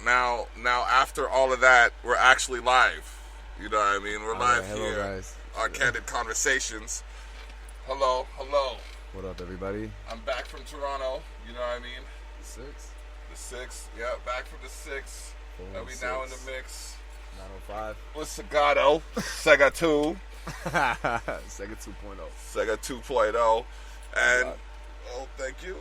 Now, after all of that, we're actually live. You know what I mean? We're live hello, here guys. on Candid Conversations. Hello. What up, everybody? I'm back from Toronto. You know what I mean? The 6th. The 6th. Yeah, back from the 6th. And we now in the mix 905. with Segato. Segato. Sega 2.0. Sega 2.0. And thank you.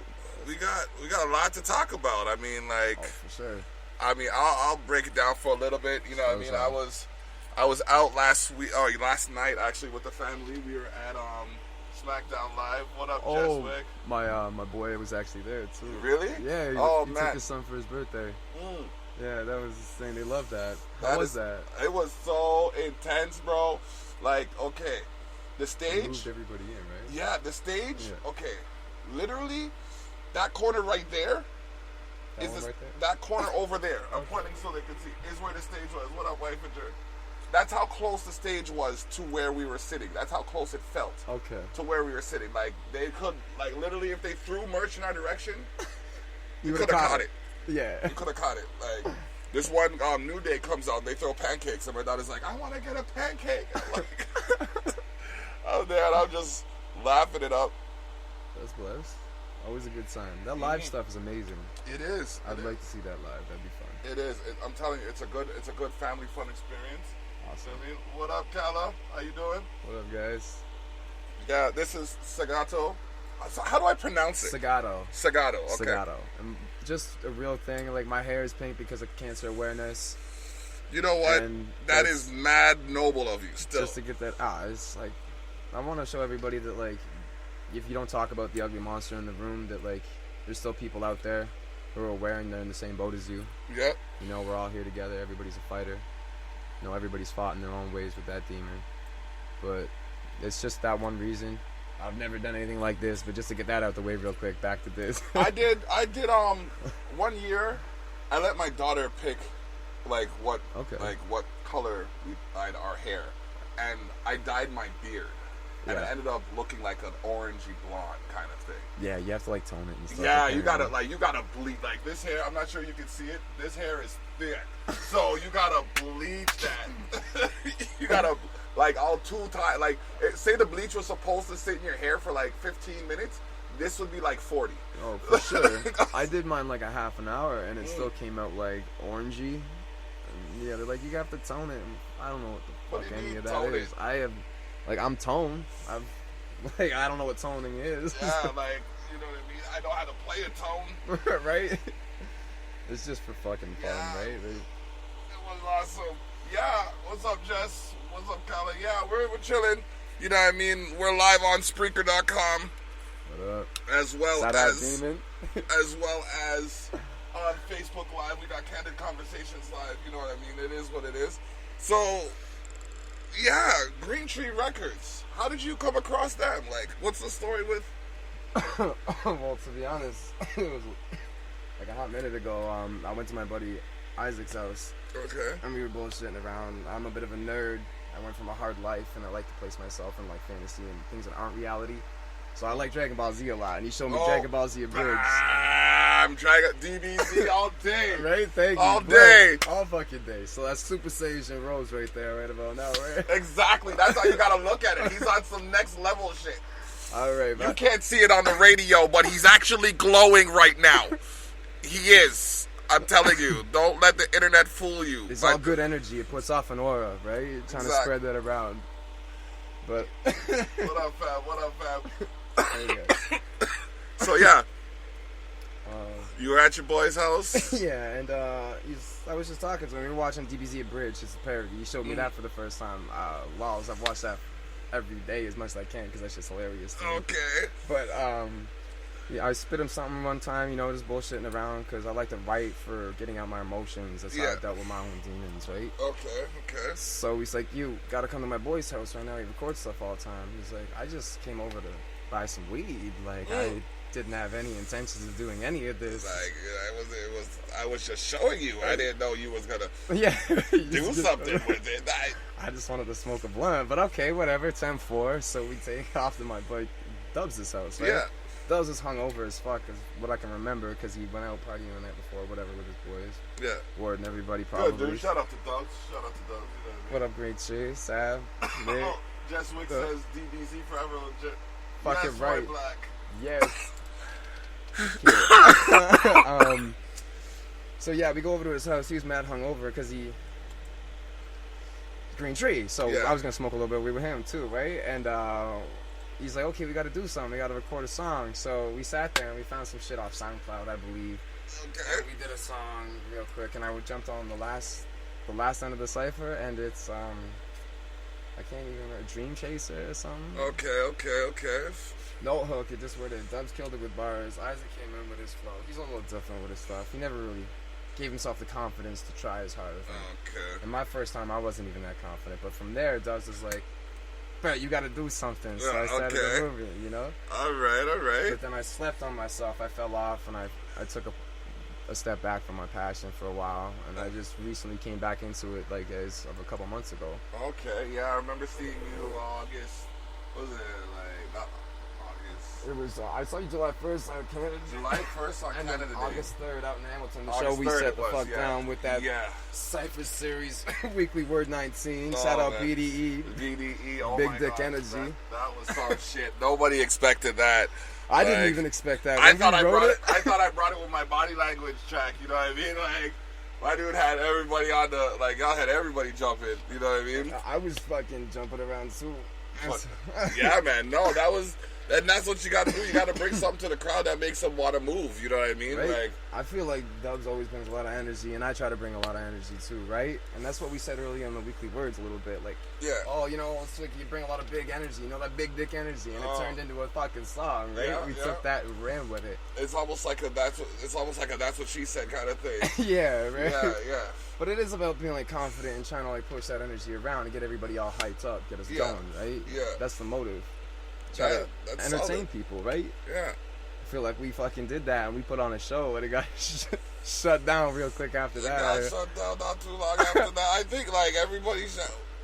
We got a lot to talk about. I mean, like, for sure. I mean, I'll break it down for a little bit. You know what I mean? I was out last night actually with the family. We were at SmackDown Live. What up, Jeswick? My boy was actually there too. Really? Yeah. He took his son for his birthday. Yeah, that was the thing. They loved that. How was that? It was so intense, bro. Like, okay, the stage. They moved everybody in, right? Yeah, the stage. Yeah. Okay, literally, that corner right there. That one right there? That corner over there. I'm pointing so they can see. Is where the stage was. What up, wife and Jer? That's how close the stage was to where we were sitting. That's how close it felt. Okay. To where we were sitting. Like, they could, like, literally, if they threw merch in our direction, you could have caught it. Yeah. You could have caught it. Like, this one New Day comes out and they throw pancakes, and my daughter's like, I want to get a pancake. I'm like, I'm there, and I'm just laughing it up. That's blessed. Always a good sign. That live stuff is amazing. It is. I'd like to see that live. That'd be fun. It is. I'm telling you, it's a good family fun experience. Awesome. I mean, what up, Kala? How you doing? What up, guys? Yeah, this is Segato. So how do I pronounce it? Segato. Segato. Okay. Segato. And just a real thing. Like, my hair is pink because of cancer awareness. You know what? And that is mad noble of you. Still, just to get that. It's like, I want to show everybody that, like, if you don't talk about the ugly monster in the room, that, like, there's still people out there who are aware and they're in the same boat as you. Yep. You know, we're all here together. Everybody's a fighter. You know, everybody's fought in their own ways with that demon. But it's just that one reason. I've never done anything like this, but just to get that out the way real quick, back to this. I did 1 year, I let my daughter pick what color we dyed our hair. And I dyed my beard. And it ended up looking like an orangey blonde kind of thing. Yeah, you have to like tone it and stuff. Yeah, you gotta bleach like this hair. I'm not sure you can see it. This hair is thick, so you gotta bleach that. You gotta all too tight. Like, say the bleach was supposed to sit in your hair for like 15 minutes. This would be like 40. Oh, for sure. I did mine like a half an hour, and it still came out like orangey. And yeah, they're like, you have to tone it. I don't know what the fuck any of that is. I'm toned. I don't know what toning is. Yeah, like, you know what I mean? I know how to play a tone. Right? It's just for fucking fun, right? It was awesome. Yeah, what's up, Jess? What's up, Colin? Yeah, we're chilling. You know what I mean? We're live on Spreaker.com. What up? As well Shout as out, Demon. as well as on Facebook Live. We got Candid Conversations Live. You know what I mean? It is what it is. So, yeah, Green Tree Records. How did you come across them? Like, what's the story with? Well, to be honest, it was like a hot minute ago. I went to my buddy Isaac's house. Okay. And we were bullshitting around. I'm a bit of a nerd. I went from a hard life, and I like to place myself in like fantasy and things that aren't reality. So I like Dragon Ball Z a lot, and he showed me Dragon Ball Z Abridged. I'm Dragon DBZ all day. Right? Thank you. All day. All fucking day. So that's Super Saiyan Rose right there, right about now, right? Exactly. That's how you gotta look at it. He's on some next level shit. All right, man. You can't see it on the radio, but he's actually glowing right now. He is. I'm telling you. Don't let the internet fool you. It's all good energy. It puts off an aura, right? You're trying to spread that around. But What up, fam? What up, fam? There you go. So yeah, you were at your boy's house. Yeah, and I was just talking to him. We were watching DBZ Abridged. It's a parody. He showed me that for the first time. Lols, I've watched that every day as much as I can because that's just hilarious to me. Okay. But yeah, I spit him something one time, you know, just bullshitting around because I like to write for getting out my emotions. That's how I dealt with my own demons, right? Okay. So he's like, you gotta come to my boy's house right now. He records stuff all the time. He's like, I just came over to buy some weed. Like, I didn't have any intentions of doing any of this. Like, I was just showing you. I didn't know you was gonna do something with it. I just wanted to smoke a blunt, but okay, whatever. 10-4. So we take off to my boy Dubs' house, right? Yeah. Dubs was hungover as fuck, is what I can remember, because he went out partying the night before, whatever, with his boys. Yeah. Ward and everybody probably. Good, dude. Shout out to Dubs. Shout out to Dubs. You know what I mean? What up, Great Tree? Sav? Nick? Jess Wick says DBZ forever. Fucking yes, right. Black. Yes. So yeah, we go over to his house. He was mad hungover because he Green Tree. So Yeah. I was gonna smoke a little bit with him too, right? And he's like, okay, we got to do something. We got to record a song. So we sat there and we found some shit off SoundCloud, I believe. Okay. And we did a song real quick, and I jumped on the last end of the cipher, and it's I can't even remember, Dream Chaser or something. Okay. No hook, it just worded. Dubs killed it with bars. Isaac came in with his flow. He's a little different with his stuff. He never really gave himself the confidence to try as hard as him. Okay. And my first time, I wasn't even that confident. But from there, Dubs was like, "Bet you got to do something." So I started the movement, you know. All right. But then I slept on myself. I fell off, and I took a step back from my passion for a while, and I just recently came back into it, like as of a couple months ago. Okay. Yeah, I remember seeing you August. What was it like? Not August. It was I saw you July 1st on Canada. July 1st on And Canada then Day. August 3rd out in Hamilton. The August show we 3rd set it the was, fuck yeah. down with that Yeah. Cypher Series Weekly Word 19. Oh, Shout out man. BDE. BDE. Oh Big my Dick God. Energy. That was some shit. Nobody expected that. I didn't Like, even expect that. I When thought we I wrote brought it. it. I thought I brought it with my body language track. You know what I mean? Like, my dude had everybody on the y'all had everybody jumping. You know what I mean? I was fucking jumping around too. Yeah, man. No, that's what you got to do. You got to bring something to the crowd that makes them want to move. You know what I mean? Right? Like, I feel like Dubs always brings a lot of energy, and I try to bring a lot of energy too, right? And that's what we said earlier in the Weekly Words a little bit. Like, yeah. oh, you know, it's like you bring a lot of big energy, you know, that big dick energy, and it turned into a fucking song, right? Yeah, we yeah. took that and ran with it. It's almost like a that's what she said kind of thing. Yeah, right? Yeah. But it is about being like confident and trying to like push that energy around and get everybody all hyped up, get us going, right? Yeah. That's the motive. Try to that's entertain solid. people, right? Yeah. I feel like we fucking did that and we put on a show and it got shut down real quick after It that. got shut down not too long after that. I think like everybody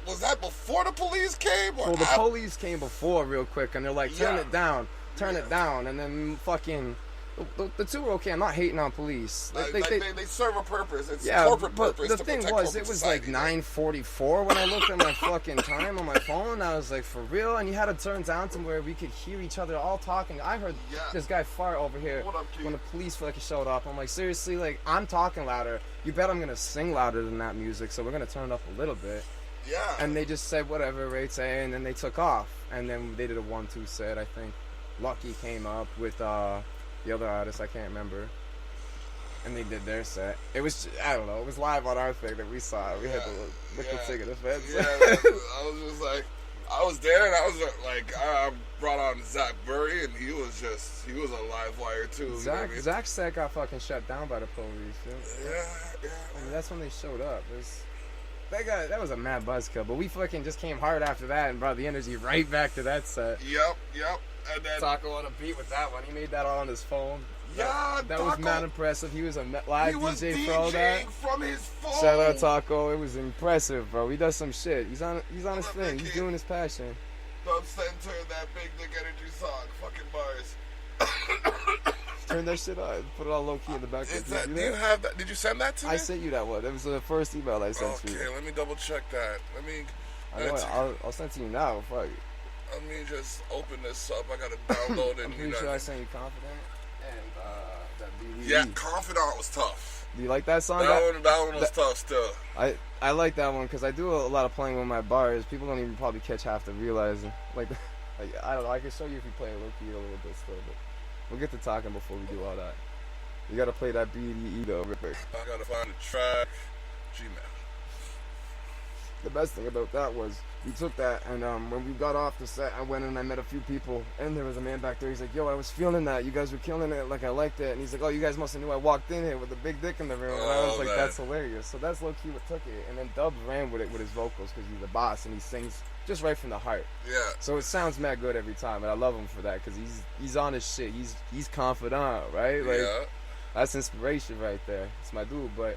was that before the police came? Or Well, the police came before real quick and they're like, turn it down, and then fucking the two were okay. I'm not hating on police. They serve a purpose. It's Yeah, corporate but purpose. the to thing protect was, corporate it was society, like 9:44 when I looked at my fucking time on my phone. I was like, for real? And you had to turn down to where we could hear each other all talking. I heard this guy fart over here What up, Keith? when the police fucking showed up. I'm like, seriously? Like, I'm talking louder. You bet I'm gonna sing louder than that music, so we're gonna turn it up a little bit. Yeah. And they just said whatever, right? Say, and then they took off. And then they did a 1-2 set. I think Lucky came up with the other artist, I can't remember. And they did their set. It was, I don't know, it was live on our thing that we saw. We had to look the thing in the fence. Yeah, I was just like, I was there and I was like, I brought on Zach Burry and he was a live wire too. Zach's set got fucking shut down by the police. Yeah. I mean, that's when they showed up. That was a mad buzzkill, but we fucking just came hard after that and brought the energy right back to that set. Yep. And then Taco on a beat with that one. He made that all on his phone. Yeah, that Taco, was mad impressive. He was a live DJ for all that. from his phone. Shout out Taco. It was impressive, bro. He does some shit. He's on his thing. He's doing his passion. Dub sent her that Big Dick Energy song. Fucking bars. Turn that shit on. Put it all low key in the background. Do you have that? Did you send that to me? I sent you that one. It was the first email I sent you. Okay, let me double check that. I'll send it to you now. Fuck. Let me just open this up. I gotta download it. I'm pretty sure I sent you Confident and that DVD. Yeah, Confidant was tough. Do you like that song? That one was tough still. I like that one because I do a lot of playing with my bars. People don't even probably catch half the realizing. Like I don't know. I can show you if you play it low key a little bit still, but we'll get to talking before we do all that. You gotta play that BDE though, real quick. I gotta find the track. Gmail. The best thing about that was we took that and when we got off the set, I went and I met a few people and there was a man back there. He's like, yo, I was feeling that. You guys were killing it. Like, I liked it. And he's like, oh, you guys must have knew I walked in here with a big dick in the room. And I was like, man. that's hilarious. So that's low-key what took it. And then Dubs ran with it with his vocals because he's the boss and he sings just right from the heart. Yeah. So it sounds mad good every time. And I love him for that because he's on his shit. He's confident, right? Like, Yeah. That's inspiration right there. It's my dude. But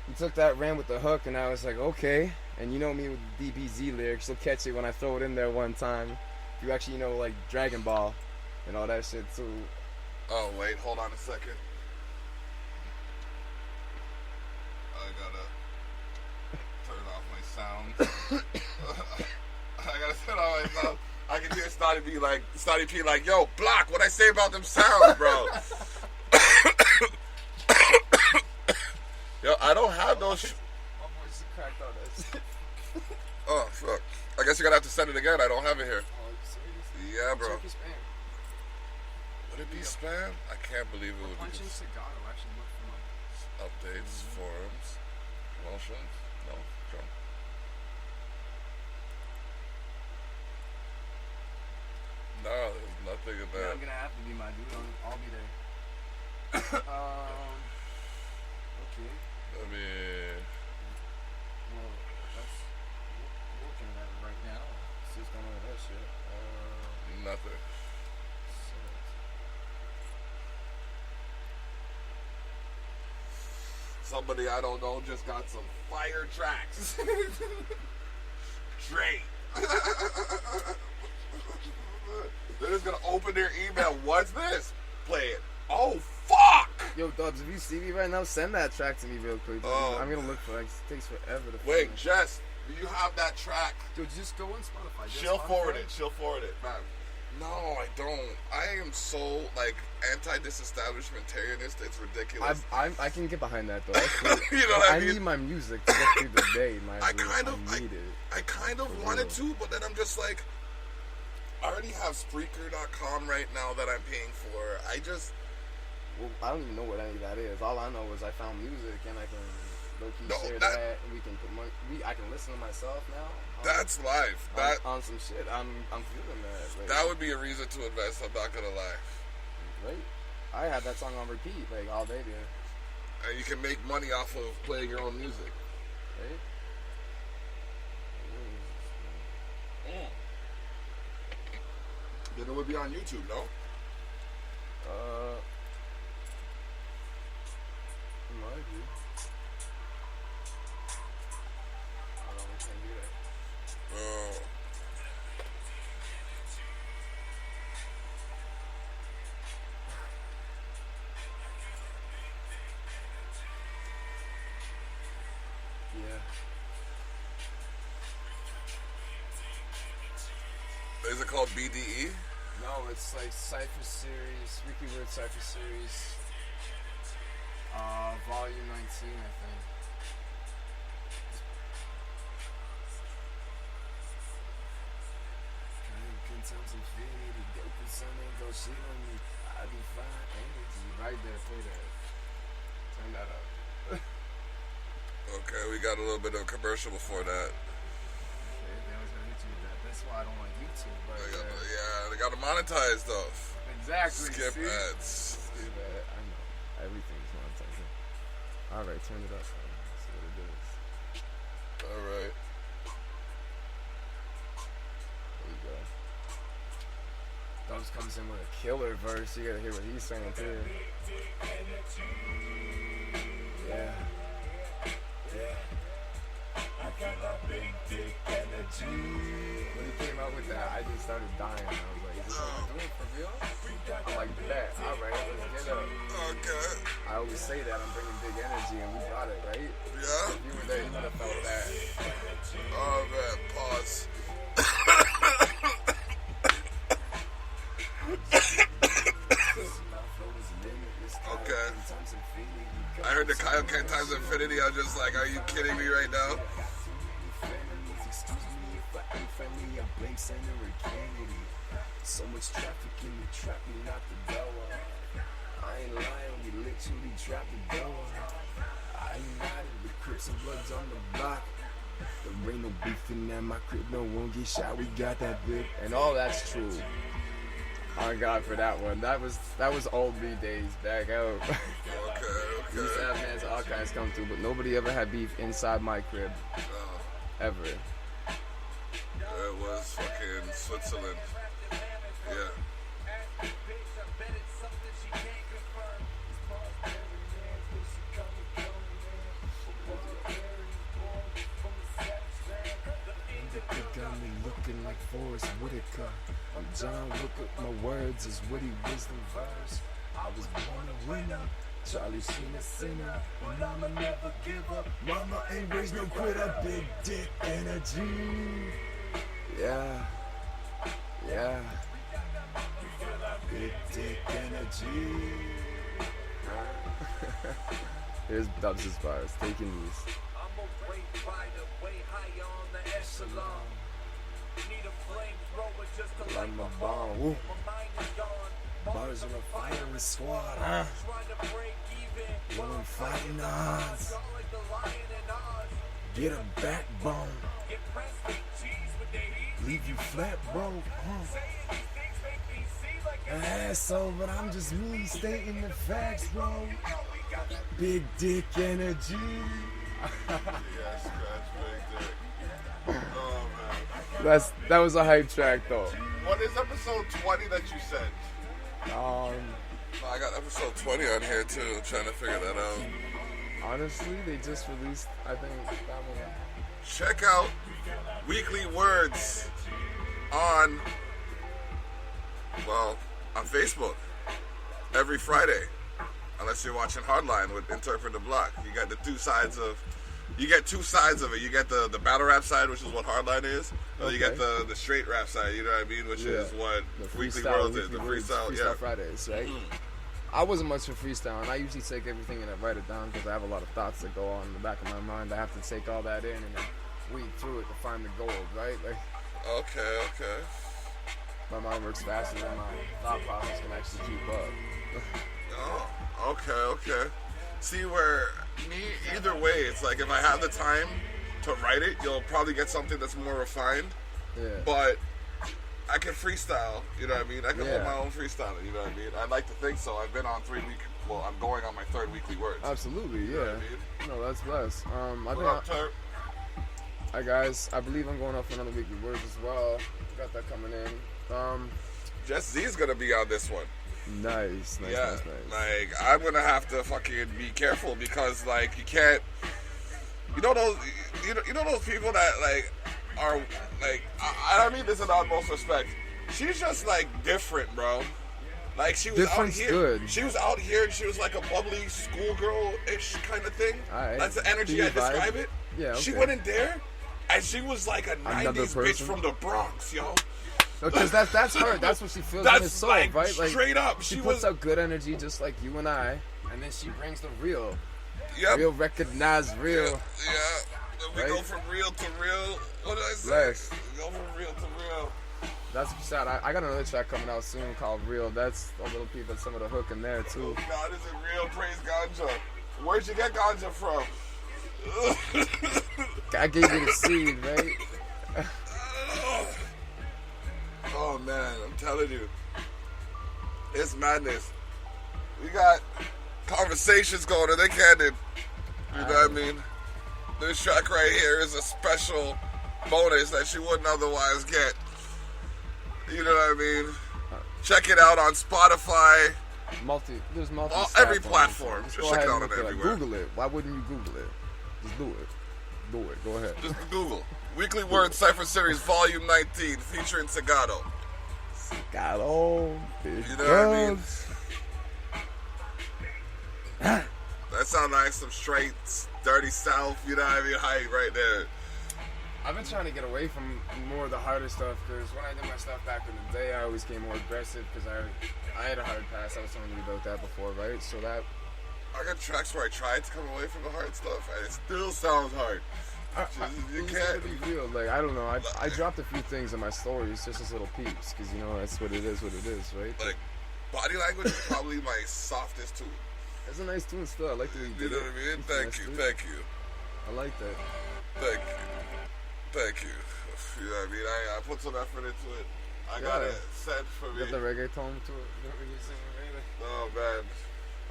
he took that, ran with the hook, and I was like, okay. And you know me with DBZ lyrics, you'll catch it when I throw it in there one time. You actually know, like, Dragon Ball and all that shit, too. Oh, wait, hold on a second. I gotta turn off my sound. I gotta turn off my sound. I can hear Snotty P like, yo, block what I say about them sounds, bro. Yo, I don't have those. My voice is cracked on this. Oh, fuck. I guess you're gonna have to send it again. I don't have it here. Oh, seriously? Yeah, bro. Check your spam. Would it be spam? I can't believe it would be. Punching Segato actually look for my Updates, forums, promotions. No, junk. No, there's nothing in Yeah, there. I'm gonna have to be my dude. I'll be there. Okay. I mean, Well, that's looking at it right now. It's just don't know that shit. nothing. Somebody I don't know just got some fire tracks. Drake. They're just gonna open their email. What's this? Play it. Oh, fuck! Yo, Dubs, if you see me right now, send that track to me real quick. I'm gonna look for it. It takes forever to find Wait, it. Jess, do you have that track? Dude, just go on Spotify. She'll forward it. She'll forward it, man. No, I don't. I am so, like, anti-disestablishmentarianist. It's ridiculous. I can get behind that, though. That's cool. You know what I I mean? need my music to get through the day. I kind of need it. I kind of wanted to, but then I'm just like, I already have Spreaker.com right now that I'm paying for. Well, I don't even know what any of that is. All I know is I found music and I can low-key share that- that, and we can put I can listen to myself now. That's life. That on some shit. I'm feeling that. Like, that would be a reason to invest. I'm not gonna lie. Right? I had that song on repeat like all day, dude. And you can make money off of playing your own music. Right? Then it would be on YouTube, no? Might be. I don't know, we can't do that. Oh. Yeah. Is it called BDE? No, it's like Cypher Series, Weekly Word Cypher Series, Volume 19, I think. Sometimes infinity, go through sun ain't go shit on me. I be fine, energy. Right there, play that. Turn that up. Okay, we got a little bit of a commercial before that. Okay, they always gonna hit you with that. That's why I don't like YouTube, but They got to monetize though. exactly. Skip see? ads. Skip ad. I know. Everything's monetizing. Alright, turn it up. Man. See what it is. All right. There you go. Dubs comes in with a killer verse. You gotta hear what he's saying too. Yeah. When he came out with that, I just started dying. I was like, is this what I'm doing for real? I'm like, that. Alright, let's get up. Okay. I always say that I'm bringing big energy, and we brought it, right? Yeah. If you were there, you would have felt that. Oh man, pause. Okay. I heard the Kyle Ken times infinity. I'm just like, are you kidding me right now? So much traffic in the trap, me not the door. I ain't lying, we literally trap the door. I ain't lying, the Crips and Bloods on the block. There ain't no beef in that, my crib no one get shot, we got that big. And all that's true. Thank God for that one. That was old me days back out. Okay. These have mans all kinds come through, but nobody ever had beef inside my crib. Ever. It was fucking Switzerland. Yeah. They got me looking like Forrest Whitaker. I'm John Wick, my words is witty wisdom verse. was born a winner. Charlie Sheen a sinner. Mama never give up. Mama ain't raised no quitter. Big dick energy. Yeah. Yeah. Big dick energy. Here's Dubs' bars. Taking these. I'm a great rider, way higher on the echelon. Need a flamethrower just to light my bomb. Woo. My mind is gone. Bars on a firing squad. Trying to break even. When I'm fighting odds. Y'all like the lion and Oz. Get a backbone. Get pressed with cheese with the heat. Leave you flat, bro. Saying these things make me seem like An asshole, but I'm just me stating the facts, bro. we got that. Big dick energy. Yeah, scratch big dick. Oh man. That was a hype track though. What is episode 20 that you said? Um, I got episode 20 on here too. I'm trying to figure that out. honestly, they just released, I think, that one. Check out Weekly Words on Facebook every Friday. Unless you're watching Hardline with Interpret the Block. You get two sides of it. You get the battle rap side, which is what Hardline is. Or you get the straight rap side, you know what I mean? Which is what The Weekly freestyle, Words is. The freestyle, freestyle yeah. Fridays, right? I wasn't much for freestyle, and I usually take everything and I write it down because I have a lot of thoughts that go on in the back of my mind. I have to take all that in and then weed through it to find the gold, right? Like, Okay. my mind works faster than my thought process can actually keep up. Oh, okay. See, where me, either way, it's like if I have the time to write it, you'll probably get something that's more refined. Yeah. But I can freestyle, you know what I mean? I can hold Yeah. my own freestyling, you know what I mean? I'd like to think so. I've been on I'm going on my third Weekly Words. Absolutely, You know yeah. what I mean? No, that's blessed. What up, Turp? Hi guys, I believe I'm going up for another Weekly Words as well. Got that coming in. Jess Z's gonna be on this one. Nice. Like, I'm gonna have to fucking be careful because, like, you can't. You know those people that like are like. I mean this in the utmost respect. She's just like different, bro. Like she was Different's out here. good. She was out here and she was like a bubbly schoolgirl-ish kind of thing. Alright. That's the energy I describe it. Yeah. Okay. She went in there and she was like a Another 90s bitch person? from the Bronx, yo. Because that's her. That's what she feels in That's her soul, like right? Like straight up. she She puts was. out good energy, just like you and I, and then she brings the real, Yep. real recognized, real. Yeah. We Right? go from real to real. What did I say? Bless. We go from real to real. That's sad. I got another track coming out soon called Real. That's a little piece of some of the hook in there too. God is a real praise ganja. Where'd you get ganja from? I gave you the seed, right? Oh man, I'm telling you. It's madness. We got conversations going and they candid. You know what I mean? This track right here is a special bonus that you wouldn't otherwise get. You know what I mean? Check it out on Spotify. There's multi. Every platform. Just go check ahead it and out look on it up. everywhere. Google it. Why wouldn't you Google it? Just do it. Do it. Go ahead. Just Google. Weekly Word Cypher Series Volume 19 featuring Segato. Segato. You know what I mean? That sound like some straight, dirty South, you know what I mean? Hype right there. I've been trying to get away from more of the harder stuff because when I did my stuff back in the day, I always came more aggressive because I had a hard past. I was telling you about that before, right? So that I got tracks where I tried to come away from the hard stuff and it still sounds hard. You it's can't. gonna be real. Like I don't know. I dropped a few things in my stories, just as little peeps, because you know that's what it is. What it is, right? Like, body language is probably my softest tool. It's a nice tune still. I like the way you You did know it. what I mean? You Thank finessed you, it. thank you, I like that. thank you, thank you. You know what I mean? I put some effort into it. I got Yeah. it set for You me. got the reggae tone to it. You know what you're saying, right? Oh man,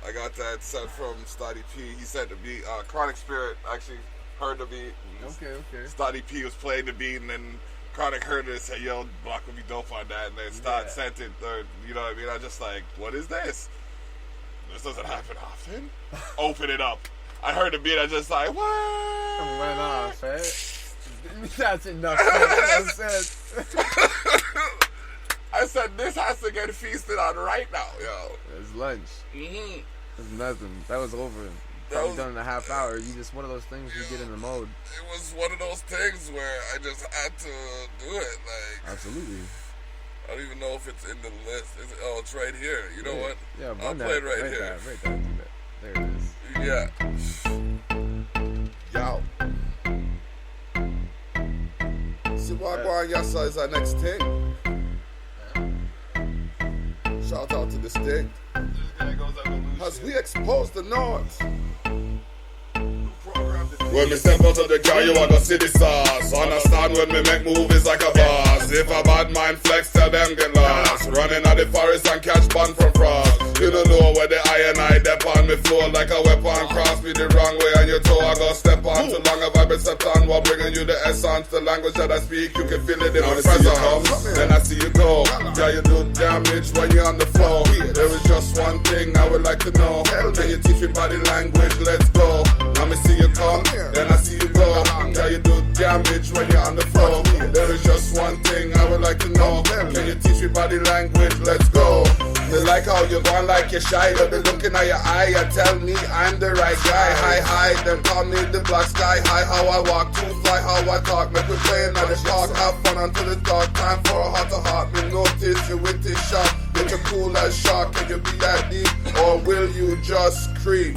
I got that set from Stoddy P. He said the beat. Chronic Spirit actually heard the beat. Okay. Stoddy P was playing the beat, and then Chronic heard it and said, "Yo, Block would be dope on that." And then Stod sent it. Or, you know what I mean? I just like, what is this? This doesn't happen often. Open it up. I heard the beat. I just like, what? Went off, eh? That's enough. That's it. I said, this has to get feasted on right now, yo. It's lunch. Mm-hmm. It's nothing. That was over. Probably done in a half hour. You just one of those things you get in the mode. It was one of those things where I just had to do it. Like, absolutely. I don't even know if it's in the list. It's right here. You know what? Yeah, I'll play it right here. Right there. There it is. Yeah. Yo. See what going Yassa is our next thing. Shout out to Distinct. As we expose the North. When me step out of the car, you are gonna see the sauce. Understand when me make movies like a boss. If a bad mind flex, tell them get lost. Running out the forest and catch bun from frost. You don't know where the I dep on me floor like a weapon. Cross me the wrong way and your toe I go step on. Too long have I been stepped on while bringing you the essence. The language that I speak, you can feel it in my presence. Then I see you go. Yeah, you do damage when you're on the floor. There is just one thing I would like to know. Can you teach me body language? Let's go. Now me see you come. Then I see you go. Yeah, you do damage when you're on the floor. There is just one thing I would like to know. Can you teach me body language? Let's go. They like how you're going like you're shy. But they're looking at your eye and tell me I'm the right guy. Hi, then call me the black sky. Hi, how I walk, too fly, how I talk. Make me playing at the park. Have fun until it's dark. Time for a heart to heart. Me notice you with this shot. Get you cool as shark. Can you be that deep? Or will you just creep?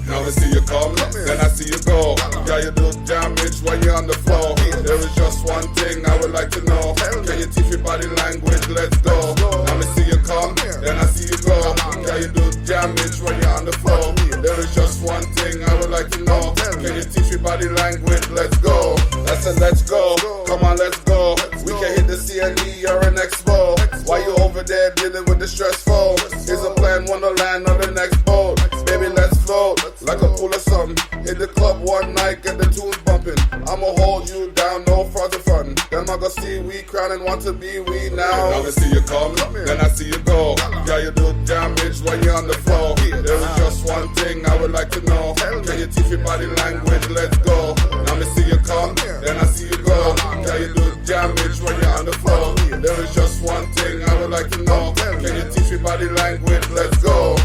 Now I see you come, then I see you go. Yeah, you do damage when you're on the floor. There is just one thing I would like to know. Can you teach me body language? Let's go. Now I see you come, then I see you go. Yeah, you do damage when you're on the floor. There is just one thing I would like to know. Can you teach me body language? Let's go. I said let's go. Come on, let's go. We can hit the CNE, you're an expo. Why you over there dealing with the stressful? Here's a plan, wanna land on the next boat. Baby, let's float like a pool or something. Hit the club one night, get the tunes bumping. I'ma hold you down, no further fun. Then I go see we crown and want to be we now. Now I see you come, then I see you go. Yeah, you do damage when you're on the floor. There is just one thing I would like to know. Can you teach me body language? Let's go. Now I see you come, then I see you go. Yeah, you do damage when you're on the floor. There is just one thing I would like to know. Can you teach me body language? Let's go.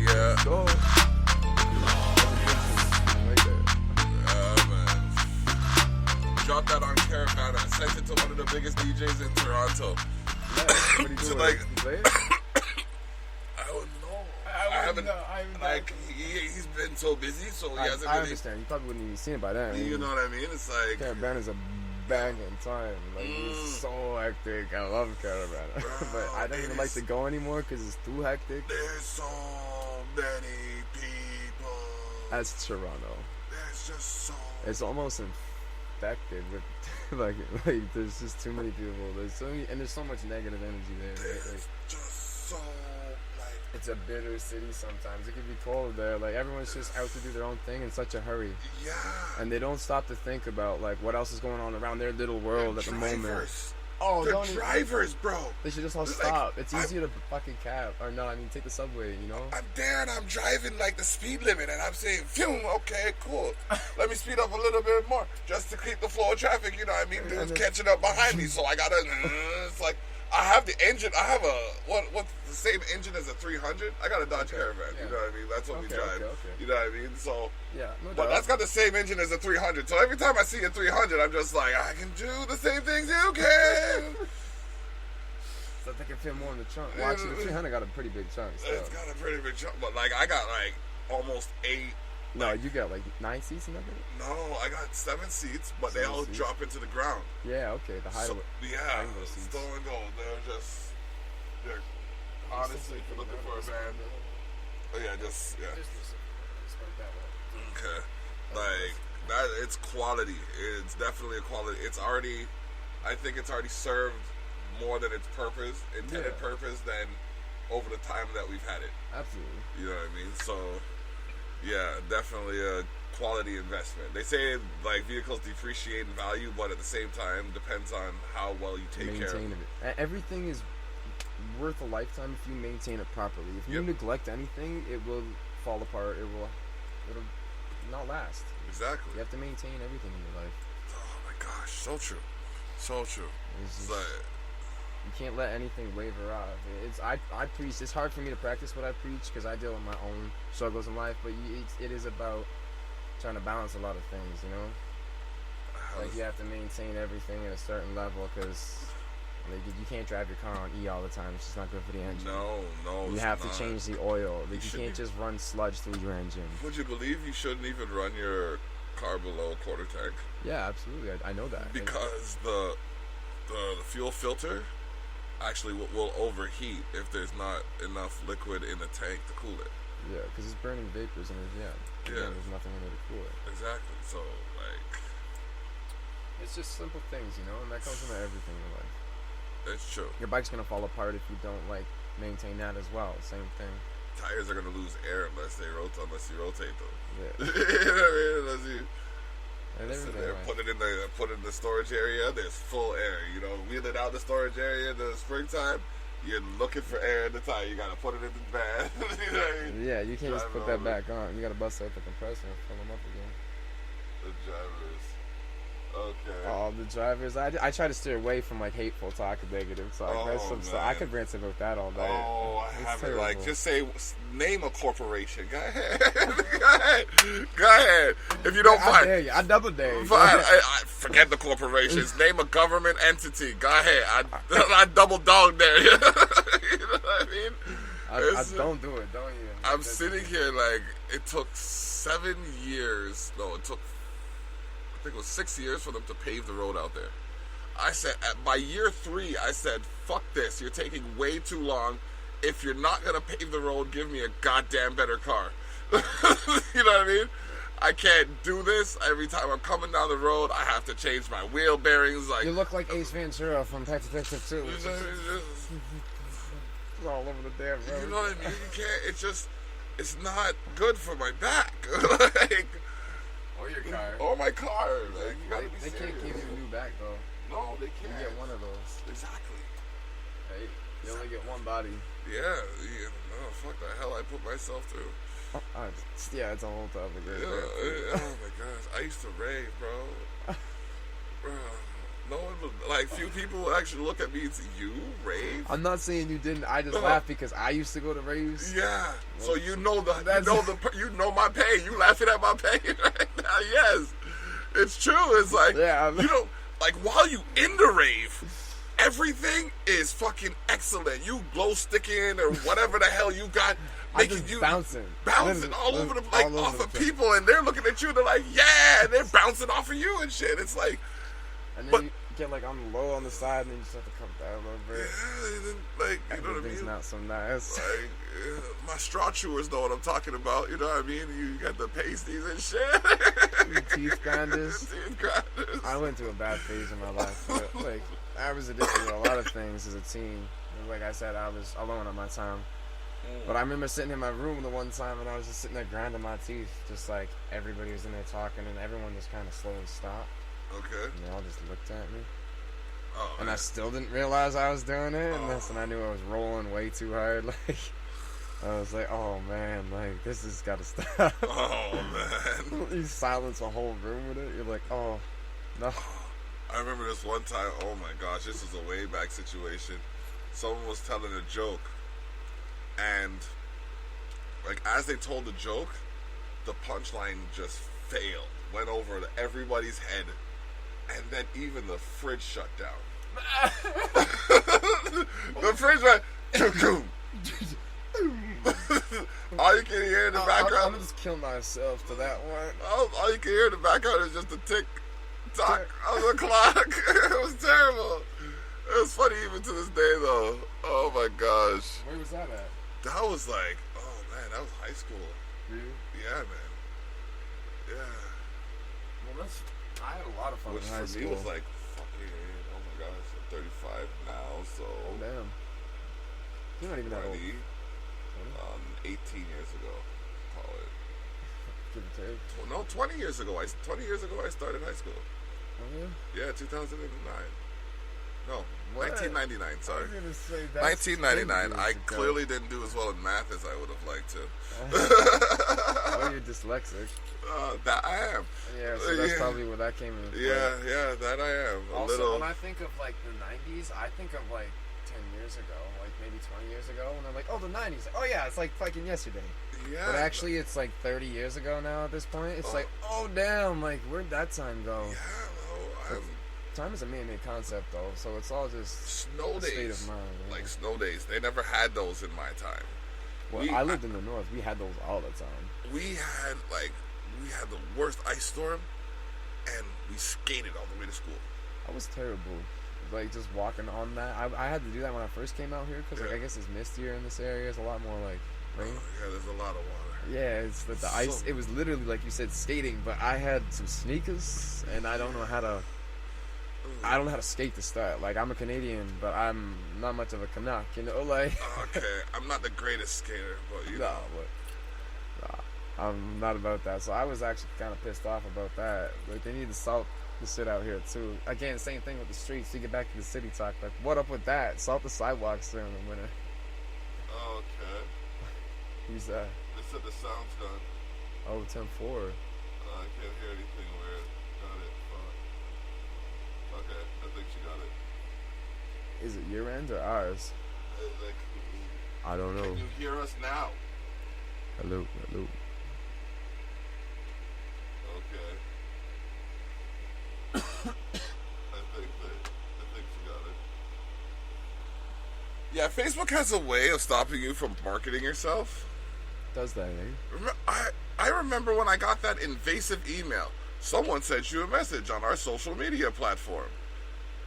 Yeah. Go. Man. Drop that on Caravan. I sent it to one of the biggest DJs in Toronto. Yeah, what do you do? Like, you play it? I don't know. I haven't. Like, he's been so busy, so he hasn't really. I understand. You probably wouldn't even seen it by then. You know what I mean? It's like Caravan is a banging time. Like it's so hectic. I love Caravan, but I don't even like to go anymore because it's too hectic. There's so many people. That's Toronto. There's just so. It's almost infected with like there's just too many people. There's so many, and there's so much negative energy there. Right? There's just so like. It's a bitter city sometimes. It can be cold there. Like everyone's just out to do their own thing in such a hurry. Yeah. And they don't stop to think about like what else is going on around their little world at the moment. Oh, the drivers, bro. They should just all stop. It's easier to fucking cab. Or no, I mean take the subway, you know? I'm there and I'm driving like the speed limit and I'm saying, phew, okay, cool. Let me speed up a little bit more just to keep the flow of traffic, you know what I mean? Dude's catching up behind me, so I gotta, it's like, I have the engine, I have a, what's the same engine as a 300? I got a Dodge Caravan, you know what I mean? That's what we drive, you know what I mean? So, yeah, no but doubt. that's got the same engine as a 300, so every time I see a 300, I'm just like, I can do the same things you can. So they can fit more in the trunk. Well, actually, the 300 got a pretty big trunk. So. It's got a pretty big trunk, but like, I got like almost 8. No, you got like 9 seats in that thing? No, I got 7 seats, but they all drop into the ground. Yeah, okay, the high. So, yeah, Stolen Gold. They're honestly, if you're looking for a band, Okay, like that. It's quality. It's definitely a quality. It's already, I think it's already served more than its intended purpose than over the time that we've had it. Absolutely. You know what I mean? So. Yeah, definitely a quality investment. They say like vehicles depreciate in value, but at the same time, depends on how well you take care of it. Everything is worth a lifetime if you maintain it properly. If you neglect anything, it will fall apart. It'll not last. Exactly. You have to maintain everything in your life. Oh my gosh, so true. So true. It's It's just, like, you can't let anything waver off. I preach. It's hard for me to practice what I preach because I deal with my own struggles in life. But it is about trying to balance a lot of things. You know, like you have to maintain everything at a certain level because like you can't drive your car on E all the time. It's just not good for the engine. no, You have to change the oil. Like you can't just run sludge through your engine. Would you believe you shouldn't even run your car below a quarter tank? Yeah, absolutely. I know that. Because the fuel filter actually will overheat if there's not enough liquid in the tank to cool it. Yeah, because it's burning vapors and there's nothing in it to cool it. Exactly. So like, It's just simple things, you know, and that comes into everything in life. it's true. Your bike's gonna fall apart if you don't like maintain that as well. Same thing. Tires are gonna lose air unless you rotate them. Yeah. You know what I mean? Unless you And sit everything. there, Like, put it in the storage area. There's full air. You know, wheel it out the storage area in the springtime. You're looking for air in the tire. You gotta put it in the van. You know what I mean? yeah, you can't just Drive put it that over. back on. You gotta bust out the compressor and fill them up again. The drivers. Okay. Oh, the drivers. I try to steer away from like hateful talk and negative talk. That's Oh, some stuff. man. I could rant about that all day. Oh, I It's haven't. Like, terrible. just say, name a corporation. Go ahead. Go ahead. Go ahead. If you don't I find, dare you. I double dare you. fine. I forget the corporations. Name a government entity. Go ahead. I double dog there. You know what I mean? I It's- don't do it. Don't even. I'm sitting here like it took 7 years. No, it took, I think it was 6 years for them to pave the road out there. I said, by year 3, I said, fuck this. You're taking way too long. If you're not going to pave the road, give me a goddamn better car. You know what I mean? I can't do this. Every time I'm coming down the road, I have to change my wheel bearings. Like, You look like Ace Ventura from Pet Detective 2. you know what I mean? It's all over the damn road. You know what I mean? You can't. It's not good for my back. Like, Or your car. or my car. Like, you gotta be They can't serious. give you a new back though. No, they You can't. get one of those. Exactly. Hey, you only get one body. Yeah. No, fuck the hell I put myself through. Yeah, it's a whole topic. Right Yeah. there. Oh my gosh. I used to rave, bro. Bro. No one would, like, few people would actually look at me and say, you rave? I'm not saying you didn't. I just laugh because I used to go to raves. Yeah. So you know my pain. You laughing at my pain right now. Yes. It's true. It's like, Yeah, you know, like, while you in the rave, everything is fucking excellent. You glow sticking or whatever the hell you got, I'm making just you bouncing all over the all over off the of place. people, and they're looking at you. They're like, yeah, and they're bouncing off of you and shit. It's like, And then but- you get like on low on the side, and then you just have to come down a little bit. yeah, and then, like, you know what I Everything's mean? not so nice. Like, my straw chewers know what I'm talking about. You know what I mean? You got the pasties and shit. Teeth grinders. Teeth grinders. I went through a bad phase in my life. But, like, I was addicted to a lot of things as a teen. Like I said, I was alone at my time. But I remember sitting in my room the one time, and I was just sitting there grinding my teeth. Just like everybody was in there talking, and everyone just kind of slowly stopped. Okay. And they all just looked at me. Oh, And man. I still didn't realize I was doing it. And that's when I knew I was rolling way too hard. Like, I was like, oh man, like, this has got to stop. Oh, man. You silence a whole room with it. You're like, oh, no. I remember this one time, oh my gosh, this is a way back situation. Someone was telling a joke, and like as they told the joke, the punchline just failed, went over to everybody's head, and then even the fridge shut down. The fridge went, all you can hear in the I'm background, gonna just kill myself to that one. all you can hear in the background is just the tick tock of the clock. It was terrible. It was funny even to this day though. Oh my gosh. Where was that at? That was like, oh man, that was high school. Really? Yeah, man. Yeah. Well, I had a lot of fun Which in high for school. me was like, fucking, oh my gosh, I'm 35 now, so oh, damn. You're not even that old. 20, 18 years ago, call it. Give or take. No, 20 years ago. 20 years ago, I started high school. Oh, yeah? Yeah, 2009. No, What? 1999, I sorry. was gonna say that's 1999. I ago. clearly didn't do as well in math as I would have liked to. Oh, you're dyslexic. dyslexic. That I am. Yeah, so that's probably where that came in. Yeah, that I am. Also, when I think of like the 90s, I think of like 10 years ago, like maybe 20 years ago, and I'm like, oh, the 90s. Oh yeah, it's like fucking yesterday. Yeah. But actually, it's like 30 years ago now at this point. It's like, oh damn, like where'd that time go? Yeah, well, time is a man-made concept though, so it's all just snow a days. state of mind. Yeah. Like snow days, they never had those in my time. Well, I lived in the north. We had those all the time. We had the worst ice storm, and we skated all the way to school. I was terrible. Like just walking on that. I had to do that when I first came out here because like I guess it's mistier in this area. It's a lot more like rain. Yeah, there's a lot of water. Yeah, it's the ice. It was literally like you said skating, but I had some sneakers and I don't know how to. I don't know how to skate to start. Like I'm a Canadian, but I'm not much of a Canuck. You know, like. Okay, I'm not the greatest skater, but you know. I'm not about that. So I was actually kind of pissed off about that. Like they need to salt the shit out here too. Again, same thing with the streets. You get back to the city talk. Like, what up with that? Salt the sidewalks during the winter. Okay. Who's that? They said the sound's done. Oh, 10-4. I can't hear anything weird. Got it. Okay, I think she got it. Is it your end or ours? I don't know. Can you hear us now? Hello. Okay. I think she got it. Yeah, Facebook has a way of stopping you from marketing yourself. Does that, eh? I remember when I got that invasive email. Someone sent you a message on our social media platform.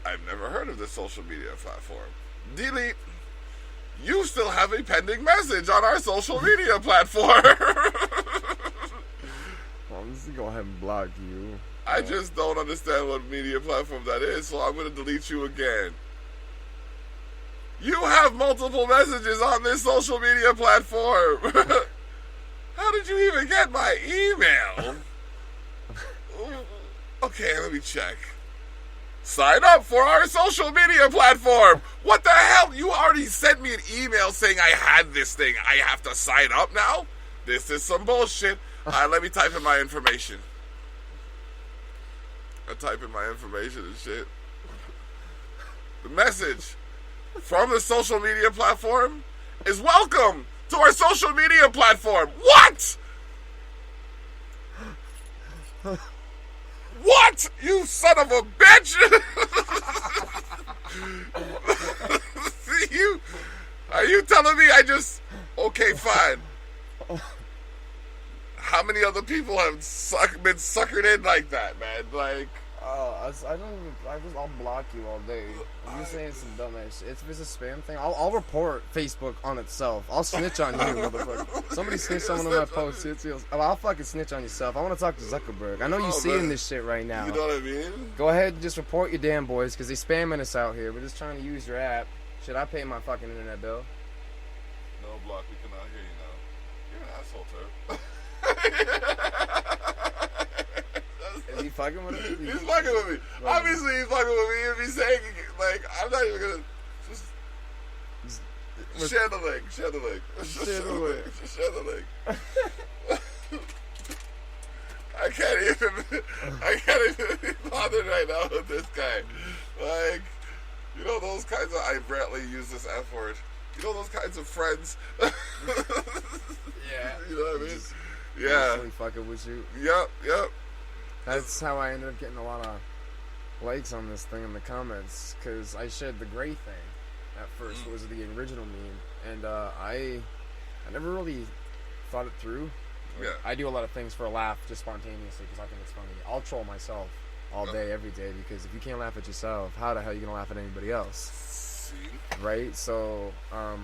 I've never heard of this social media platform. Delete. You still have a pending message on our social media platform. Well, I'm just gonna go ahead and block you. I just don't understand what media platform that is, so I'm going to delete you again. You have multiple messages on this social media platform. How did you even get my email? Okay, let me check. Sign up for our social media platform. What the hell? You already sent me an email saying I had this thing. I have to sign up now? This is some bullshit. Let me type in my information. I type in my information and shit. The message from the social media platform is welcome to our social media platform. What? What? You son of a bitch! Are you telling me I just... Okay, fine. How many other people have been suckered in like that, man? Like... I'll block you all day. You're saying some dumb ass shit. If it's a spam thing, I'll report Facebook on itself. I'll snitch on you, motherfucker. Somebody snitched on one of my posts. I'll fucking snitch on yourself. I want to talk to Zuckerberg. I know you're seeing this shit right now. You know what I mean? Go ahead and just report your damn boys, because they spamming us out here. We're just trying to use your app. Should I pay my fucking internet bill? No, Block, we cannot hear you now. You're an asshole, Turk. Is he fucking with me? He's fucking with me. Right. Obviously, he's fucking with me. If he's saying, like, I'm not even gonna just share the link. Share the link. Share the link. Just share the link. I can't even be bothered right now with this guy. Like, you know those kinds of, I rarely use this F word. You know those kinds of friends. Yeah. You know what I mean? Yeah. Really fucking with you. Yep. That's how I ended up getting a lot of likes on this thing in the comments, because I shared the gray thing at first. It was the original meme, and I never really thought it through. Like, Yeah. I do a lot of things for a laugh, just spontaneously, because I think it's funny. I'll troll myself all day, every day, because if you can't laugh at yourself, how the hell are you gonna laugh at anybody else? See? Right? So I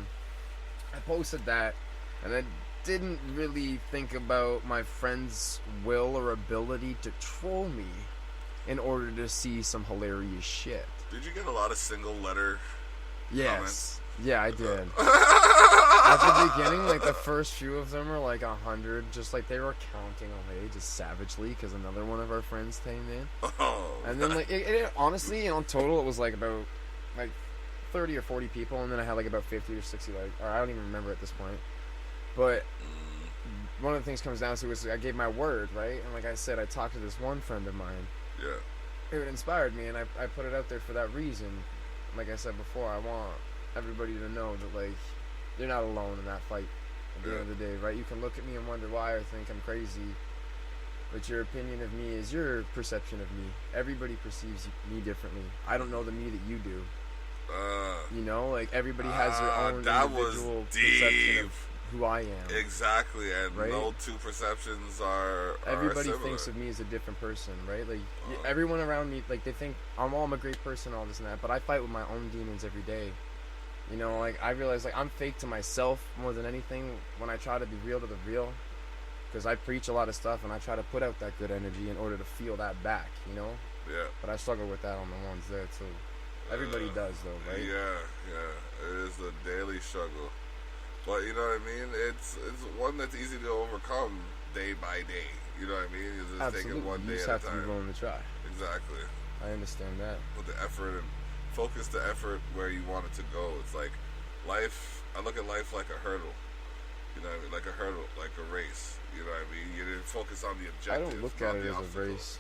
posted that, and I didn't really think about my friend's will or ability to troll me in order to see some hilarious shit. Did you get a lot of single letter Yes. comments? Yeah, I did. At the beginning, like the first few of them were like 100, just like they were counting away just savagely because another one of our friends came in. Oh, And then like it honestly, in total, it was like about like 30 or 40 people, and then I had like about 50 or 60 like, or I don't even remember at this point. But one of the things comes down to is I gave my word, right? And like I said, I talked to this one friend of mine. Yeah. It inspired me, and I put it out there for that reason. Like I said before, I want everybody to know that, like, you're not alone in that fight at the end of the day, right? You can look at me and wonder why I think I'm crazy, but your opinion of me is your perception of me. Everybody perceives me differently. I don't know the me that you do. You know, like, everybody has their own individual perception of who I am. Exactly, and right? no two perceptions are everybody similar. thinks of me as a different person, right? Like, everyone around me, like, they think I'm a great person, all this and that, but I fight with my own demons every day. You know, like, I realize, like, I'm fake to myself more than anything when I try to be real to the real, because I preach a lot of stuff and I try to put out that good energy in order to feel that back, you know? Yeah. But I struggle with that on the ones there too. Everybody does, though, right? Yeah. It is a daily struggle. But you know what I mean? It's one that's easy to overcome day by day. You know what I mean? You just Absolutely. take it one You day just at have a to time. be willing to try. Exactly. I understand that. Put the effort and focus the effort where you want it to go. It's like life. I look at life like a hurdle. You know what I mean? Like a hurdle, like a race. You know what I mean? You didn't focus on the I objective. don't look not at it the as a obstacle. race.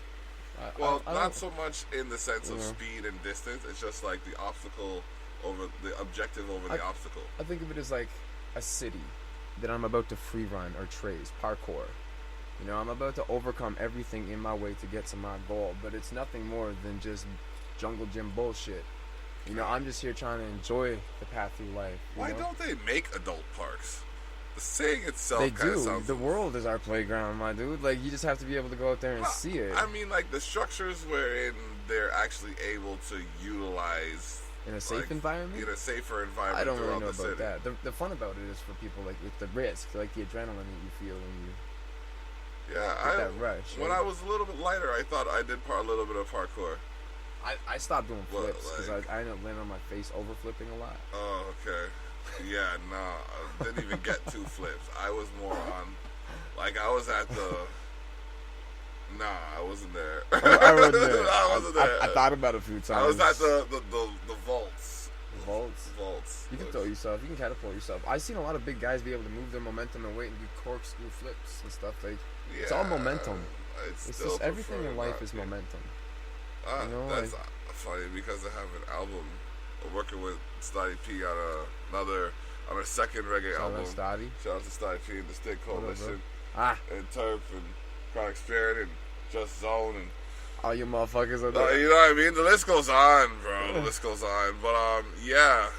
Well, I not don't- so much in the sense of Yeah. speed and distance. It's just like the obstacle over the objective over the obstacle. I think of it as like a city that I'm about to free run or trace, parkour. You know, I'm about to overcome everything in my way to get to my goal, but it's nothing more than just jungle gym bullshit. You know, I'm just here trying to enjoy the path through life. Why know? don't they make adult parks? The saying itself They kind of do. sounds... The world is our playground, my dude. Like, you just have to be able to go out there and see it. I mean, like, the structures wherein they're actually able to utilize... In a safe like, environment? In a safer environment I don't really throughout know the about city. that. The fun about it is for people, like, with the risk, like the adrenaline that you feel when you Yeah, get that rush. when right? I was a little bit lighter, I thought I did a little bit of parkour. I stopped doing What, flips because like- I ended up landing on my face over flipping a lot. Oh, okay. Yeah, nah, I didn't even get 2 flips. I was more on, like, I was at the... Nah, I wasn't there. I wasn't there. I wasn't there. I thought about it a few times. I was at the vaults. Vaults. Vaults. You can throw yourself. You can catapult yourself. I've seen a lot of big guys be able to move their momentum and weight and do corkscrew flips and stuff. Like, it's all momentum. It's It's still just everything prefer in life not is to. momentum. You know, That's funny because I have an album. I'm working with Stoddy P on a second reggae Shout out album. Stoddy. Shout out to Stoddy P and the Stick What up, bro? Coalition Ah, and Turf and Chronic Spirit and Just Zone and all you motherfuckers are there. you know what I mean? The list goes on, bro. The list goes on. But yeah.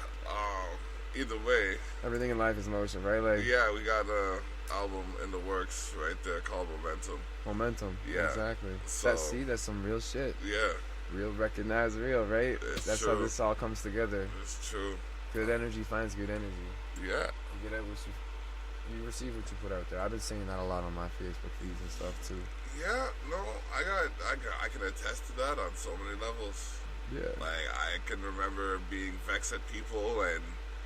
Either way, Everything in life is motion, right? Like, yeah, we got a album in the works right there called Momentum. momentum. Yeah. Exactly. So- That's some real shit. Yeah, Real recognize real, right? It's That's true. how this all comes together. it's true. Good energy finds good energy. Yeah. You get out what you receive what you put out there. I've been saying that a lot on my Facebook feeds and stuff too. Yeah, no, I can attest to that on so many levels. Yeah. Like, I can remember being vexed at people and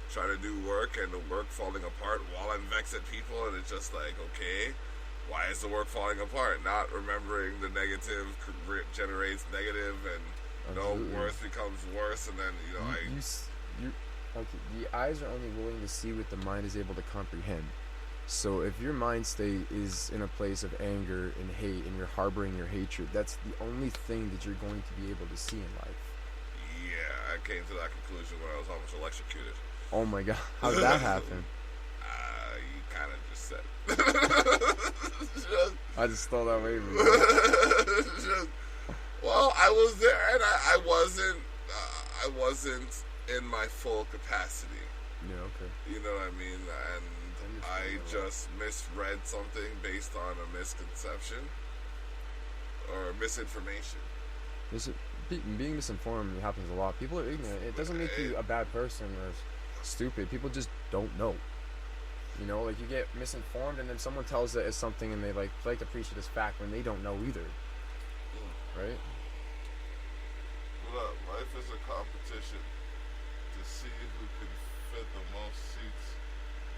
trying to do work and the work falling apart while I'm vexed at people, and it's just like, okay, why is the work falling apart? Not remembering the negative generates negative, and Absolutely. worse becomes worse, and then, you know, Okay, the eyes are only willing to see what the mind is able to comprehend. So if your mind state is in a place of anger and hate and you're harboring your hatred, that's the only thing that you're going to be able to see in life. yeah, I came to that conclusion when I was almost electrocuted. Oh my god, how did that happen? You kind of just said. I just stole that away from you. Well, I was there, and I wasn't in my full capacity. Yeah, okay. You know what I mean? And I just misread something based on a misconception or misinformation. Being misinformed happens a lot. People are ignorant. It doesn't make you a bad person or stupid. People just don't know. You know, like, you get misinformed and then someone tells it as something and they like to preach it as fact when they don't know either. Right? What up? Life is a competition to see who can fit the most seats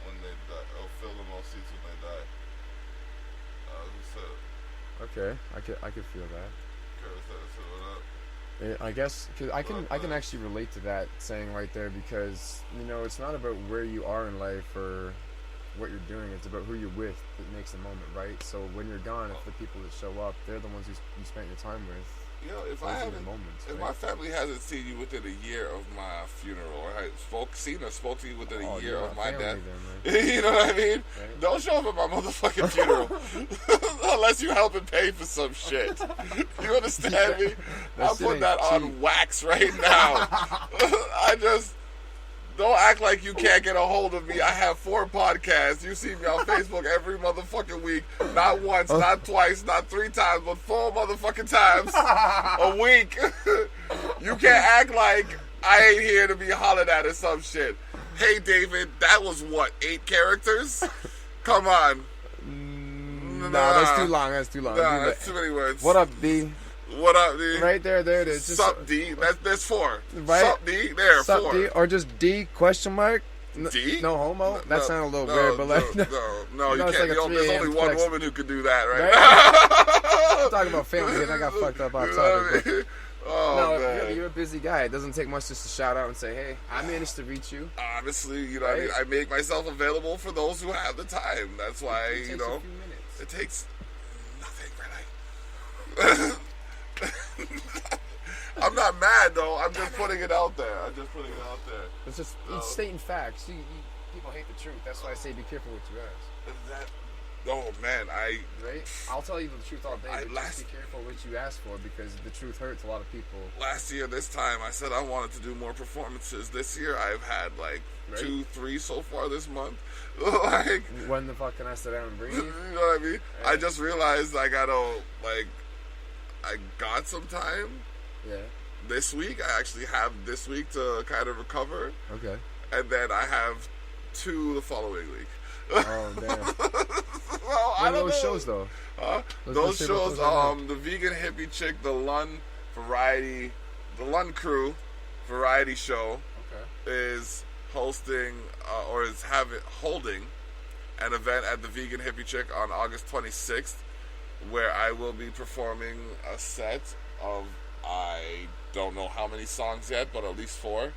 when they die, or fill the most seats when they die. Who said it? Okay, I could feel that. Curtis said, what up? I guess cause I can actually relate to that saying right there, because, you know, it's not about where you are in life or what you're doing. It's about who you're with that makes the moment, right? So when you're gone, if the people that show up, they're the ones you spent your time with. You know, if Those I are the haven't, moments, if right? my family hasn't seen you within a year of my funeral, or I seen or spoke to you within a year you're of not my family death, then, you know what I mean? Right. Don't show up at my motherfucking funeral unless you helping pay for some shit. You understand me? That I'll shit put ain't that on cheap. wax right now. I just. Don't act like you can't get a hold of me. I have 4 podcasts. You see me on Facebook every motherfucking week. Not once, not twice, not 3 times, but 4 motherfucking times a week. You can't act like I ain't here to be hollered at or some shit. Hey, David, that was what, 8 characters? Come on. Nah, that's too long. That's too long. Nah, that's too many words. What up, D? What up, D? Right there it is. Just, Sup, D? There's 4. Right? Sup, D? There, Sup, 4. D? Or just D question mark? D? No homo? That sounded a little no, weird, but like... No, you know, it's can't. like a There's 3 only a.m. one flex. woman who could do that, right? Right? I'm talking about family, and I got fucked up off You know what I topic. mean? Oh, No, man. really, you're a busy guy. It doesn't take much just to shout out and say, hey, I managed to reach you. Honestly, you know, what I mean, I make myself available for those who have the time. That's why, It takes you know, a few minutes. it takes nothing, really. I'm not mad though. I'm just putting it out there. It's just it's stating facts. People hate the truth. That's why I say be careful what you ask. Oh man, Right? I'll tell you the truth all day, but last- just be careful what you ask for because the truth hurts a lot of people. last year this time I said I wanted to do more performances. This year I've had like Right. 2, 3 so far this month. Like, When the fuck can I sit down and breathe? you know what I mean? Right. I just realized I got some time Yeah. this week. I actually have this week to kind of recover, Okay. and then I have 2 the following week. Oh damn. Well, I What are don't those know. shows though? Those say about shows, those right now. the Vegan Hippie Chick, the Lund Variety, the Lund Crew Variety Show Okay. is hosting holding an event at the Vegan Hippie Chick on August 26th, where I will be performing a set of, I don't know how many songs yet, but at least 4,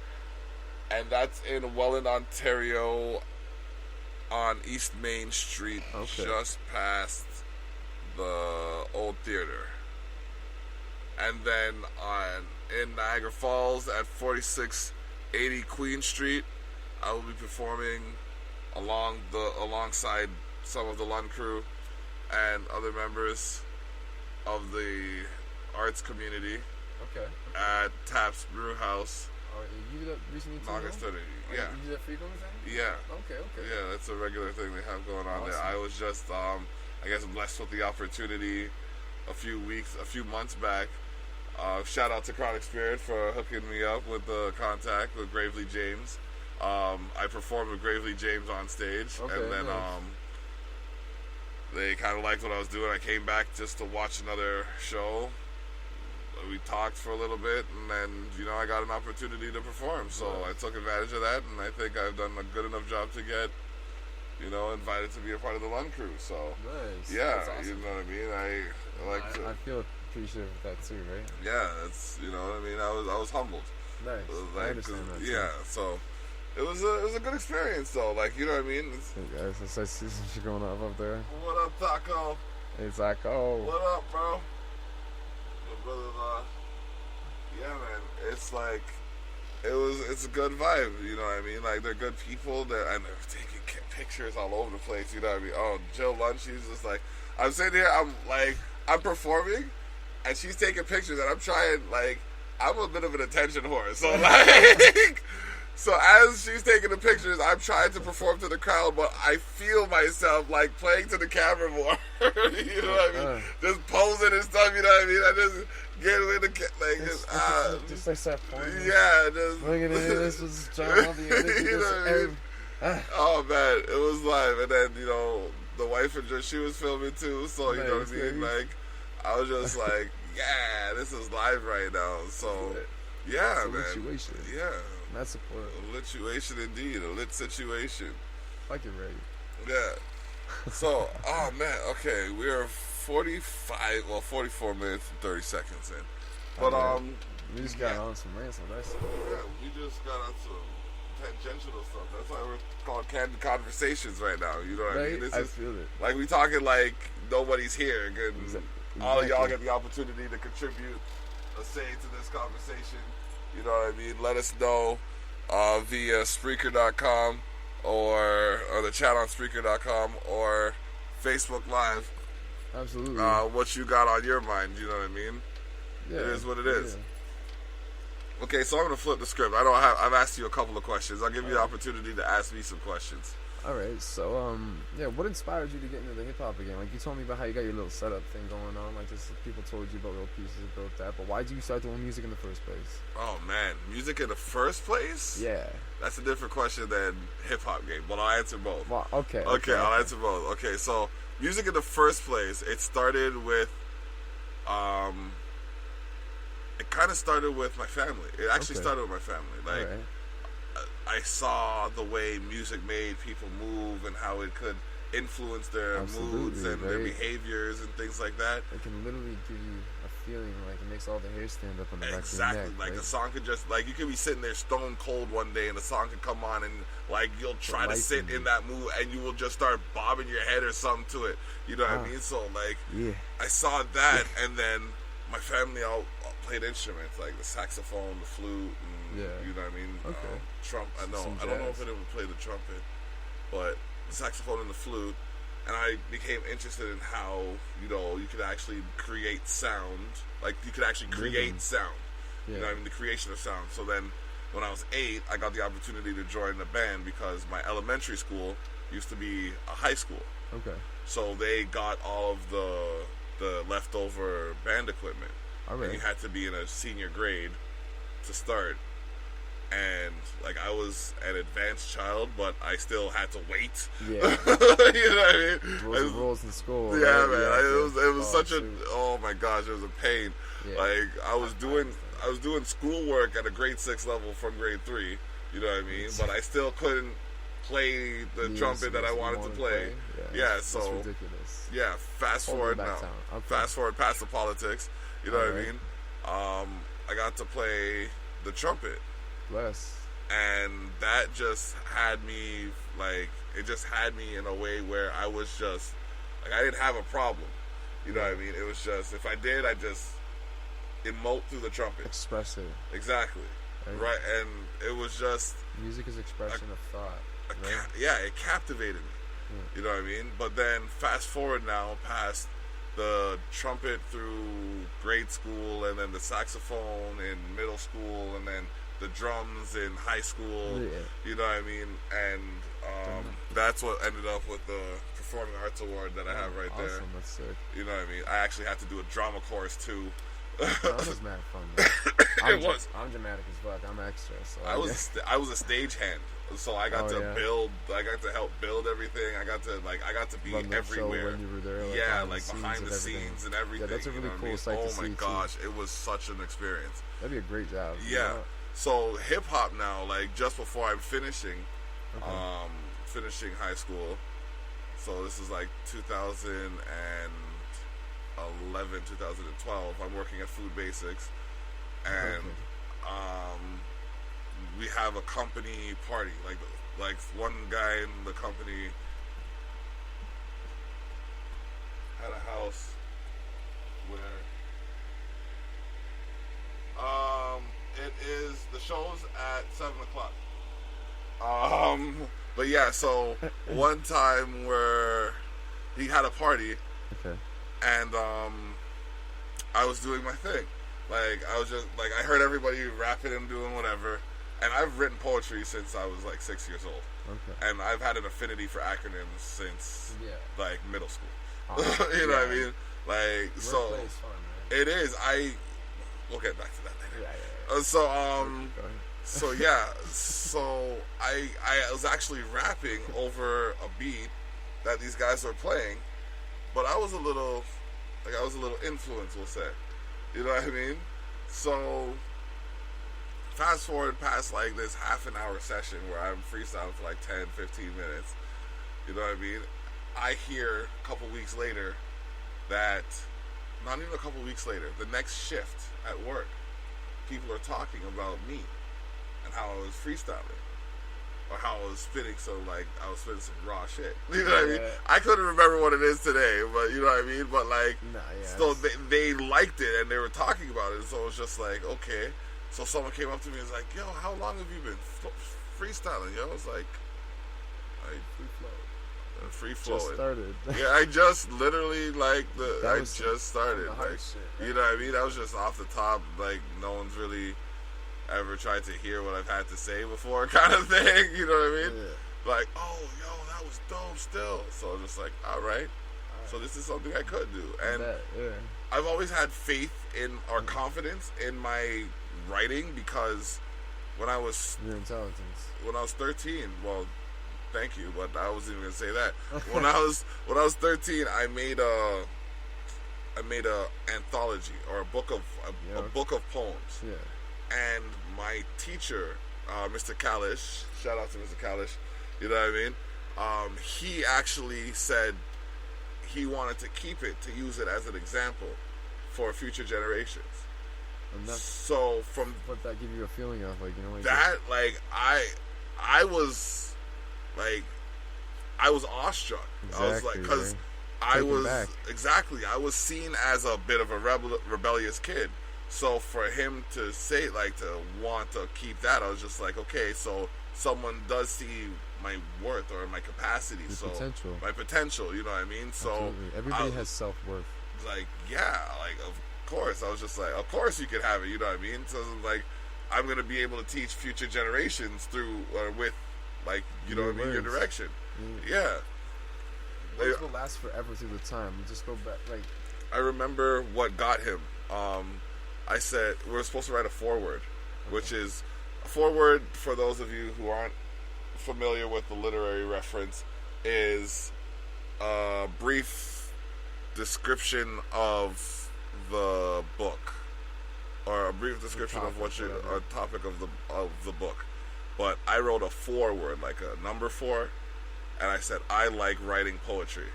and that's in Welland, Ontario, on East Main Street, Okay. just past the old theater. And then in Niagara Falls at 4680 Queen Street, I will be performing alongside some of the Lund Crew and other members of the arts community Okay. at Taps Brew House, Oh, you did that recently too? August no? 30. Oh, Yeah. You do that frequently then? Yeah. Okay. Yeah, that's a regular thing they have going on there. Awesome. I was just, I guess, blessed with the opportunity a few months back. Shout out to Chronic Spirit for hooking me up with the contact with Gravely James. I performed with Gravely James on stage, Okay, and then nice. they kind of liked what I was doing. I came back just to watch another show. We talked for a little bit, and then, I got an opportunity to perform. So I took advantage of that, and I think I've done a good enough job to get, invited to be a part of the Lund Crew. So, Nice. yeah, That's awesome. you know what I mean? I like to, I feel appreciative of that too, right? yeah, that's, you know what I mean? I was humbled. Nice. I Like, understand that. Too. yeah, so it was a good experience, though. Like, you know what I mean? Hey guys, I see some shit going up there. What up, Taco? It's like, oh. What up, bro? My brother-in-law. Yeah, man. It's like, it's a good vibe, you know what I mean? Like, they're good people, and they're taking pictures all over the place, you know what I mean? Oh, Jill Lunch, she's just like, I'm sitting here, I'm performing, and she's taking pictures, and I'm trying, like, I'm a bit of an attention whore, so, like, so as she's taking the pictures, I'm trying to perform to the crowd, but I feel myself, like, playing to the camera more, you know what I mean? Just posing and stuff, you know what I mean? I just get with the, Just like that point. yeah, just, Look at it. This was John all the energy. You know what I mean? Oh man, it was live, and then the wife and she was filming too, so you know what I mean. Nice. Like, I was just like, yeah, this is live right now. So, yeah, It's a man, situation. yeah, That's support. a lit situation indeed, a lit situation. Like it ready. Yeah. So, oh man, okay, we are 44 minutes and 30 seconds in, but Okay. We just got on some rants on that stuff. yeah, we just got on some tangential stuff. That's why we're called Candid Conversations right now. You know what I mean? Right? I feel it. Like we talking like nobody's here. Good. Exactly. All of y'all get the opportunity to contribute a say to this conversation. You know what I mean? Let us know via Spreaker.com or the chat on Spreaker.com or Facebook Live. Absolutely. What you got on your mind? You know what I mean? Yeah. It is what it is. Yeah. Okay, so I'm gonna flip the script. I've asked you a couple of questions. I'll give you the opportunity to ask me some questions. All right, so what inspired you to get into the hip hop again? Like you told me about how you got your little setup thing going on, like just people told you about little pieces about that. But why did you start doing music in the first place? Oh man, music in the first place? Yeah, that's a different question than hip hop game, but I'll answer both. Well, okay, I'll answer both. Okay, so music in the first place, it started with, it kind of started with my family. It actually started with my family. Like. Right. I saw the way music made people move and how it could influence their moods and their behaviors and things like that. It can literally give you a feeling like it makes all the hair stand up on the back of your Exactly. neck. Like a song could just, like you could be sitting there stone cold one day and the song could come on and like you'll try to sit in that mood and you will just start bobbing your head or something to it. You know what I mean? So like, I saw that and then my family all played instruments like the saxophone, the flute, and you know what I mean? Okay. I don't know if it would play the trumpet, but the saxophone and the flute. And I became interested in how, you know, you could actually create sound. Like, you could actually create sound. You know what I mean? The creation of sound. So then, when I was 8, I got the opportunity to join the band because my elementary school used to be a high school. Okay. So they got all of the leftover band equipment. All right. And you had to be in a senior grade to start. And like I was an advanced child, but I still had to wait. Yeah, you know what I mean? Rules in school. Yeah, right? man. It was such a oh my gosh, it was a pain. Yeah. Like I was doing schoolwork at a grade 6 level from grade 3. You know what I mean? But I still couldn't play the trumpet that I wanted to play. Yeah, so that's ridiculous. Yeah, fast forward now. Okay. Fast forward past the politics. You know what I mean? I got to play the trumpet. Bless. And that just had me, like, it just had me in a way where I was just, like, I didn't have a problem. You know what I mean? It was just, if I did, I just emote through the trumpet. Express it. Exactly. Right? And it was just... Music is expression of thought. Right? It captivated me. You know what I mean? But then, fast forward now, past the trumpet through grade school, and then the saxophone in middle school, and then the drums in high school, you know what I mean? And that's what ended up with the Performing Arts Award that I have right there. Awesome, that's sick. You know what I mean? I actually had to do a drama course too. That was mad fun, though. I'm dramatic as fuck. I'm extra. So I was a stagehand, so I got to build. I got to help build everything. I got to be everywhere. When you were there, like behind the scenes and everything. Yeah, that's a really cool sight to see. Oh my gosh, it was such an experience. That'd be a great job. Yeah. You know? So hip hop now, like just before I'm finishing high school. So this is like 2011, 2012. I'm working at Food Basics, and we have a company party. Like one guy in the company had a house where it is, the show's at 7:00. But yeah, so one time where he had a party, and I was doing my thing. Like I was just like, I heard everybody rapping and doing whatever, and I've written poetry since I was like 6 years old. And I've had an affinity for acronyms since like middle school. You know what I mean? Like so, fun, right? it is. We'll get back to that later. So I was actually rapping over a beat that these guys were playing, but I was a little influenced, we'll say. You know what I mean? So fast forward past like this half an hour session where I'm freestyling for like 10, 15 minutes. You know what I mean? I hear a couple weeks later that, not even a couple weeks later, the next shift at work, people are talking about me and how I was freestyling. or how I was spitting some raw shit. You know what I mean? Yeah. I couldn't remember what it is today, but you know what I mean. But like, Nah, yeah, still they liked it and they were talking about it, so it was just like, okay. So someone came up to me and was like, "Yo, how long have you been freestyling?" Yo, I was like, free flow. Just started. Yeah, I just literally I was just started. the hard Like, shit, right? you know what I mean? That was just off the top. Like, no one's really ever tried to hear what I've had to say before, kind of thing. You know what I mean? Yeah. Like, oh, yo, that was dope. Still, so I'm just like, all right. So this is something I could do, and Yeah. I've always had faith in or confidence in my writing because when I was Your intelligence. 13, well, thank you, but I wasn't even gonna say that. when I was 13, I made a anthology or a book of poems. Yeah. And my teacher, Mr. Kalish, shout out to Mr. Kalish, you know what I mean? He actually said he wanted to keep it to use it as an example for future generations. And that's So from what that give you a feeling of, like, you know, like that, like I was like, I was awestruck. I was like, Exactly, because right. I Taken was back. I was seen as a bit of a rebellious kid. So for him to say, like, to want to keep that, I was just like, okay, so someone does see my worth or my capacity, Your potential. my potential. You know what I mean? So Absolutely. Everybody has self-worth. like, yeah, like, of course. I was just like, of course you could have it. You know what I mean? So like, I'm gonna be able to teach future generations through or with, like, you know what I mean, your words. direction. Mm. Yeah. Words will last forever through the time. Just go back, like, I remember what got him. I said we were supposed to write a foreword, which is a foreword, for those of you who aren't familiar with the literary reference, is a brief description of the book, or a brief description of what your topic of the book. But I wrote a foreword, like a number 4, and I said, I like writing poetry.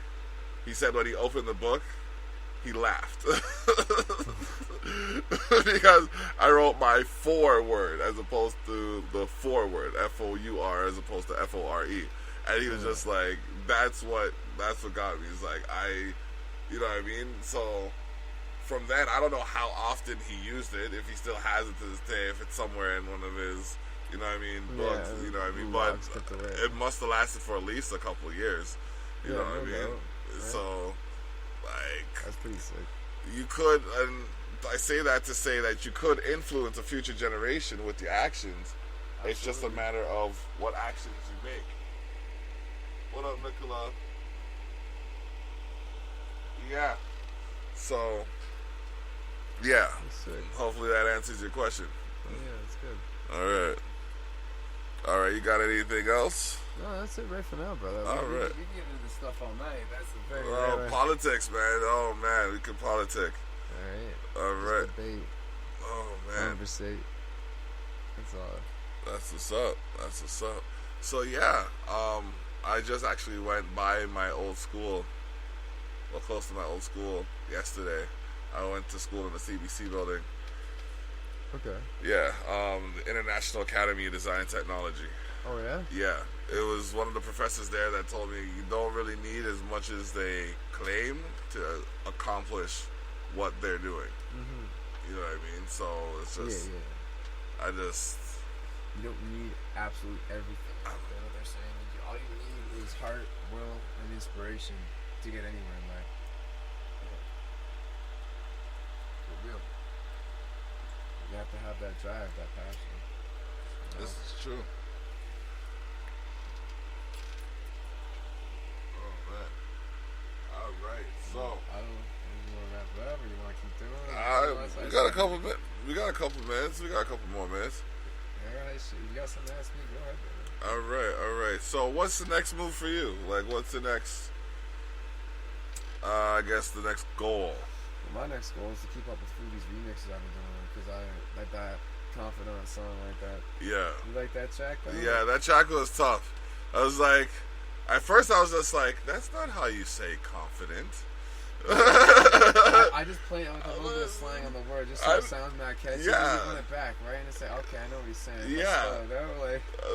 He said when he opened the book, he laughed. Because I wrote my foreword as opposed to the forward, F-O-U-R, as opposed to F-O-R-E. And he was just like, that's what got me. He's like, you know what I mean? So from then, I don't know how often he used it, if he still has it to this day, if it's somewhere in one of his, you know what I mean, books, you know what I mean? But it must have lasted for at least a couple of years, you know what I mean? Doubt, right? So, like, that's pretty sick. you could, and I say that to say that you could influence a future generation with your actions. Absolutely. It's just a matter of what actions you make. What up, Nicola? Yeah. So, yeah. Hopefully that answers your question. Yeah, that's good. All right. You got anything else? No, that's it right for now, brother. All right. We can get into this stuff all night. That's the thing. Politics, man. Oh, man. We can politic. All right. Debate. Oh, man. Conversate. That's all. That's what's up. So, yeah. I just actually went by my old school, well, close to my old school yesterday. I went to school in the CBC building. Okay. Yeah, the International Academy of Design and Technology. Oh, yeah? Yeah. It was one of the professors there that told me you don't really need as much as they claim to accomplish what they're doing. Mm-hmm. You know what I mean? So it's just, yeah. You don't need absolute everything. You know what they're saying? All you need is heart, will, and inspiration to get anywhere in life. For real. You have to have that drive, that passion. You know? This is true. Oh, man. All right. So, I don't know if you want to wrap it up or you want to keep doing it. we got a couple minutes. We got a couple more minutes. Alright, shit. You got something to ask me? Go ahead, brother. All right. So, what's the next move for you? Like, what's the next, I guess, the next goal? Well, my next goal is to keep up with these remixes I've been doing, because I like that confident song like that. Yeah. You like that track, though? Yeah, that track was tough. I was like, at first I was just like, that's not how you say confident. I I just play it with a little bit of slang on the word, just so it sounds mad catchy. Yeah. You run it back, right? And say, okay, I know what he's saying. Yeah.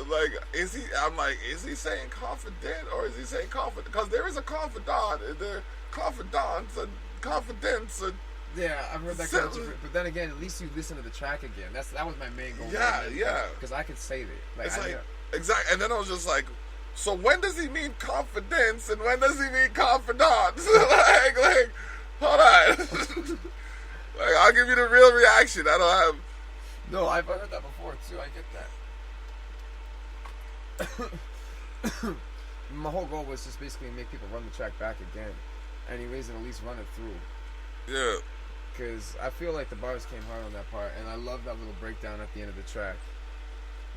Like, is he? I'm like, is he saying confident or is he saying confident? Because there is a confidant, and there confidants and confidence and. Yeah, I've heard that kind of, but then again, at least you listen to the track again. That was my main goal. Yeah. Because I could save it. It's exactly. And then I was just like, so when does he mean confidence and when does he mean confidants? like, hold on. Like, I'll give you the real reaction. I don't have. No, I've heard that before too. I get that. My whole goal was just basically make people run the track back again, anyways, and at least run it through. Yeah. Because I feel like the bars came hard on that part, and I love that little breakdown at the end of the track.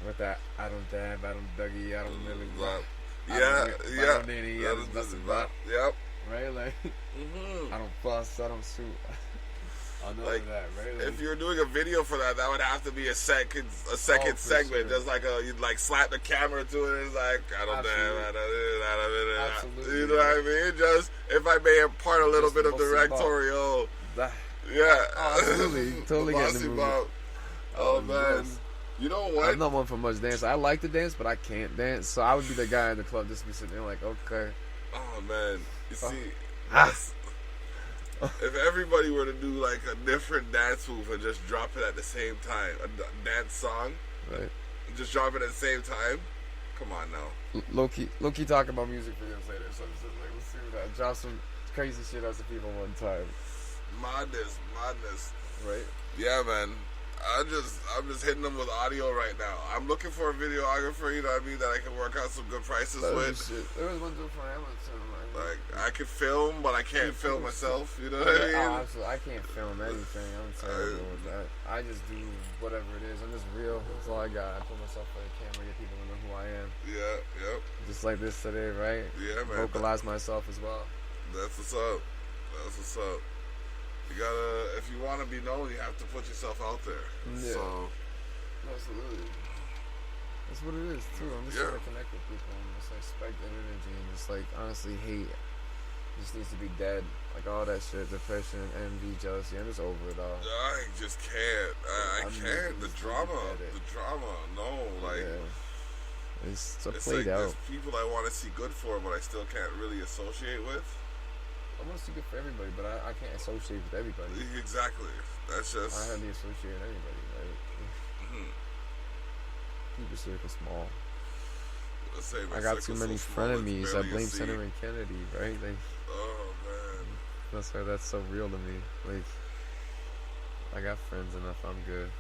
With that, I don't dab, I don't Dougie, I don't really rap. Yeah. Yep. Right? Like, I don't fuss, I don't shoot. I know like, that, right? Like, if you're doing a video for that, that would have to be a second segment. Sure. Just like you'd like slap the camera to it. It's like I don't know. Absolutely. You know what I mean? Just if I may impart a little bit of directorial. Yeah. Absolutely. Totally getting the movie. Oh man. You know what? I'm not one for much dance. I like to dance, but I can't dance. So I would be the guy in the club just be sitting there like, okay. Oh man. You see, if everybody were to do like a different dance move and just drop it at the same time, a dance song, right? Just drop it at the same time. Come on now. Low key talk about music videos later. So it's just like, let's see what that. Drop some crazy shit out to people one time. Madness. Right? Yeah, man. I'm just hitting them with audio right now. I'm looking for a videographer, you know what I mean, that I can work out some good prices with. Shit. There was one dude from Hamilton. Like, I can film, but I can't film myself, you know what I mean? Oh, absolutely. I can't film anything. I'm terrible with that. I just do whatever it is. I'm just real. That's all I got. I put myself on the camera, get people to know who I am. Yeah, yep. Just like this today, right? Yeah, man. Vocalize myself as well. That's what's up. You gotta, if you want to be known, you have to put yourself out there. Yeah. So, absolutely. That's what it is too. I'm just trying to connect with people and just like spike that energy and just like honestly hate just needs to be dead. Like all that shit, depression, envy, jealousy. I'm just over it all. I just can't. I can't. The drama. No, like it's played like out. There's people I want to see good for, but I still can't really associate with. I want to see good for everybody, but I can't associate with everybody. Exactly. That's just. I hardly associate with anybody, right? Keep your circle small. I got too many frenemies. I blame Senator Kennedy, right? Like, oh man. That's why that's so real to me. Like, I got friends enough. I'm good.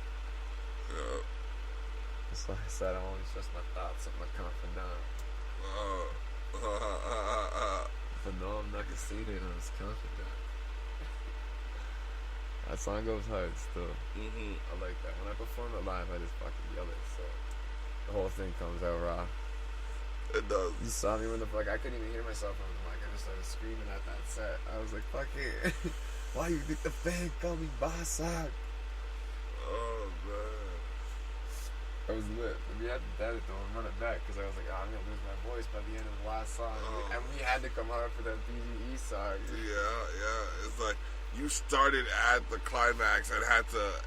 Yeah. That's why I said I always trust my thoughts and my confidant. But no, I'm not conceited. I was confident. That song goes hard still. I like that. When I perform it live, I just fucking yell it. So the whole thing comes out raw. It does. You saw me when the fuck I couldn't even hear myself on the mic. I just started screaming at that set. I was like, "Fuck it! Why you think the fan call me Basak?" Oh man. I was lit. We had to dead it though and run it back because I was like, I'm gonna lose my voice by the end of the last song. And we had to come hard for that BGE song. Yeah. It's like you started at the climax and had to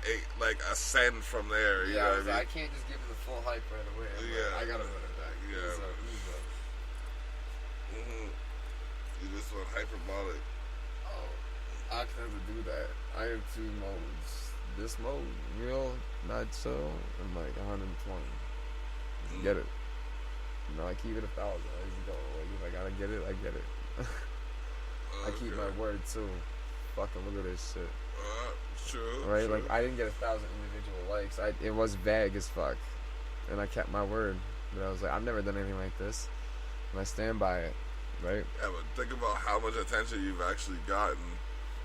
ascend from there. You know what I mean? I can't just give it the full hype right away. I gotta run it back. Yeah. You just went hyperbolic. Oh, I can never do that. I have two modes. This mode, real, not so, I'm like 120. Just get it. No, I keep it 1,000. I just go, like, if I gotta get it, I get it. I keep my word too. Fucking look at this shit. True. Right? True. Like, I didn't get 1,000 individual likes. It was vague as fuck. And I kept my word. But I was like, I've never done anything like this. And I stand by it. Right? Yeah, but think about how much attention you've actually gotten.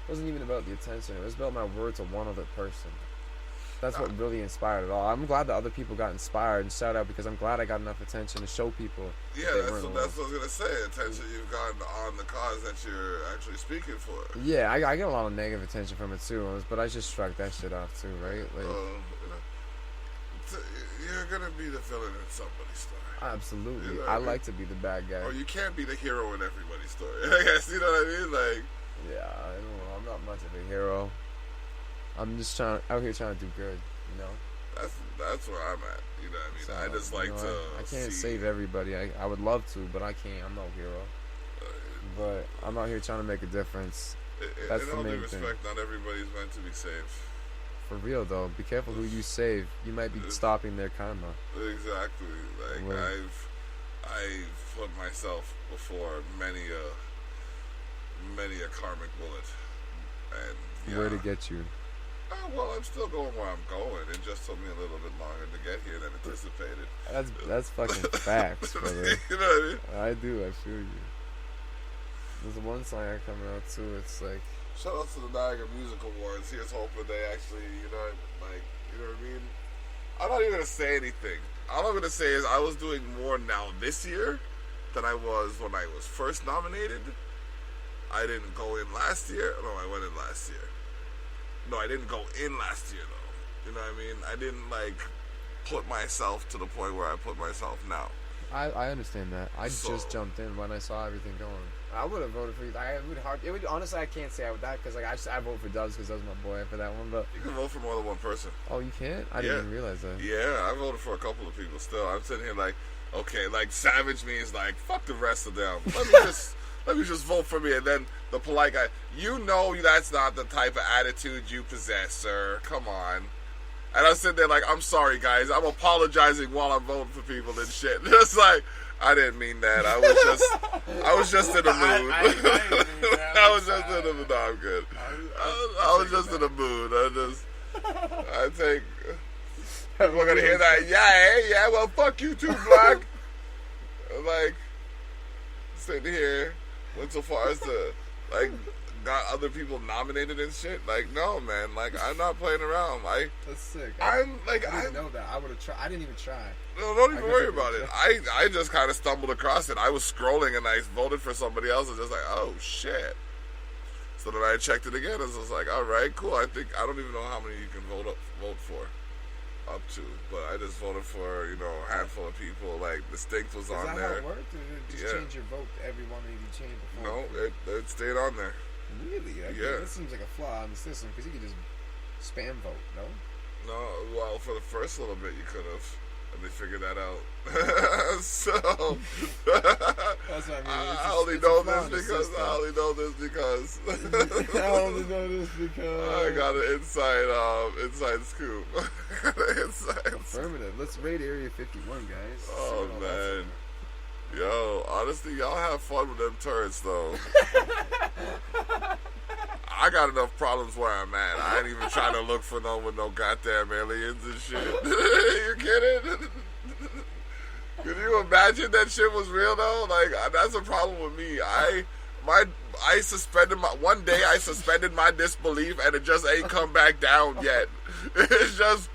It wasn't even about the attention. It was about my word to one other person. That's what really inspired it all. I'm glad that other people got inspired and shout out because I'm glad I got enough attention to show people. Yeah, that's what I was going to say. Attention you've gotten on the cause that you're actually speaking for. Yeah, I get a lot of negative attention from it too, but I just shrugged that shit off too, right? Like, you're going to be the villain in somebody's story. Absolutely. You know I like to be the bad guy. Or you can't be the hero in everybody's story. I guess, you know what I mean? Like, yeah, I don't know. I'm not much of a hero. I'm just out here trying to do good, you know. That's where I'm at. You know what I mean? So, I just like to. I can't see, save everybody. I would love to, but I can't. I'm no hero. But I'm out here trying to make a difference. That's the in all due main thing. respect, not everybody's meant to be saved. For real though, be careful who you save. You might be stopping their karma. Exactly. Like Right. I've put myself before many a karmic bullet, and yeah. Where to get you? Well, I'm still going where I'm going. It just took me a little bit longer to get here than anticipated. That's fucking facts, brother. You know what I mean? I do. I feel you. There's one song coming out too. It's like, shout out to the Niagara Music Awards. Here's hoping they actually, you know what I mean? I'm not even gonna say anything. All I'm gonna say is I was doing more now this year than I was when I was first nominated. I didn't go in last year. No, I went in last year. No, I didn't go in last year though. You know what I mean? I didn't like put myself to the point where I put myself now. I understand that. I just jumped in when I saw everything going. I would have voted for you. It would honestly. I can't say I would that because like I vote for Dubs because that was my boy for that one. But you can vote for more than one person. Oh, you can't? I didn't even realize that. Yeah, I voted for a couple of people. Still, I'm sitting here like, okay, like Savage means like fuck the rest of them. Let me just vote for me. And then the polite guy, you know that's not the type of attitude you possess, sir. Come on. And I'm sitting there like, I'm sorry, guys. I'm apologizing while I'm voting for people and shit. It's like, I didn't mean that. I was just in the mood. I was just in the mood. No, I'm good. I was just in the mood. I take. We're gonna hear that. Yeah. Well, fuck you too, Black. Like, sitting here, went so far as to like got other people nominated and shit. Like, no, man. Like, I'm not playing around. That's sick. I didn't know that. I would have tried. I didn't even try. No, don't even worry about it. I just kind of stumbled across it. I was scrolling and I voted for somebody else and just like, oh shit. So then I checked it again and was like, all right, cool. I don't even know how many you can vote for up to, but I just voted for a handful of people. Like Distinct was on there. Is that how it worked? Or did it just change your vote to every one that you changed before? No, it stayed on there. Really? Yeah. That seems like a flaw in the system because you could just spam vote. No. No, well, for the first little bit you could have, and they figured that out. So that's what I mean. I only know this because I got an inside scoop. Affirmative. Let's raid Area 51, guys. Oh man. Yo, honestly, y'all have fun with them turrets, though. I got enough problems where I'm at. I ain't even trying to look for no goddamn aliens and shit. You kidding? Could you imagine that shit was real though? Like, that's a problem with me. I suspended one day I suspended my disbelief and it just ain't come back down yet. It's just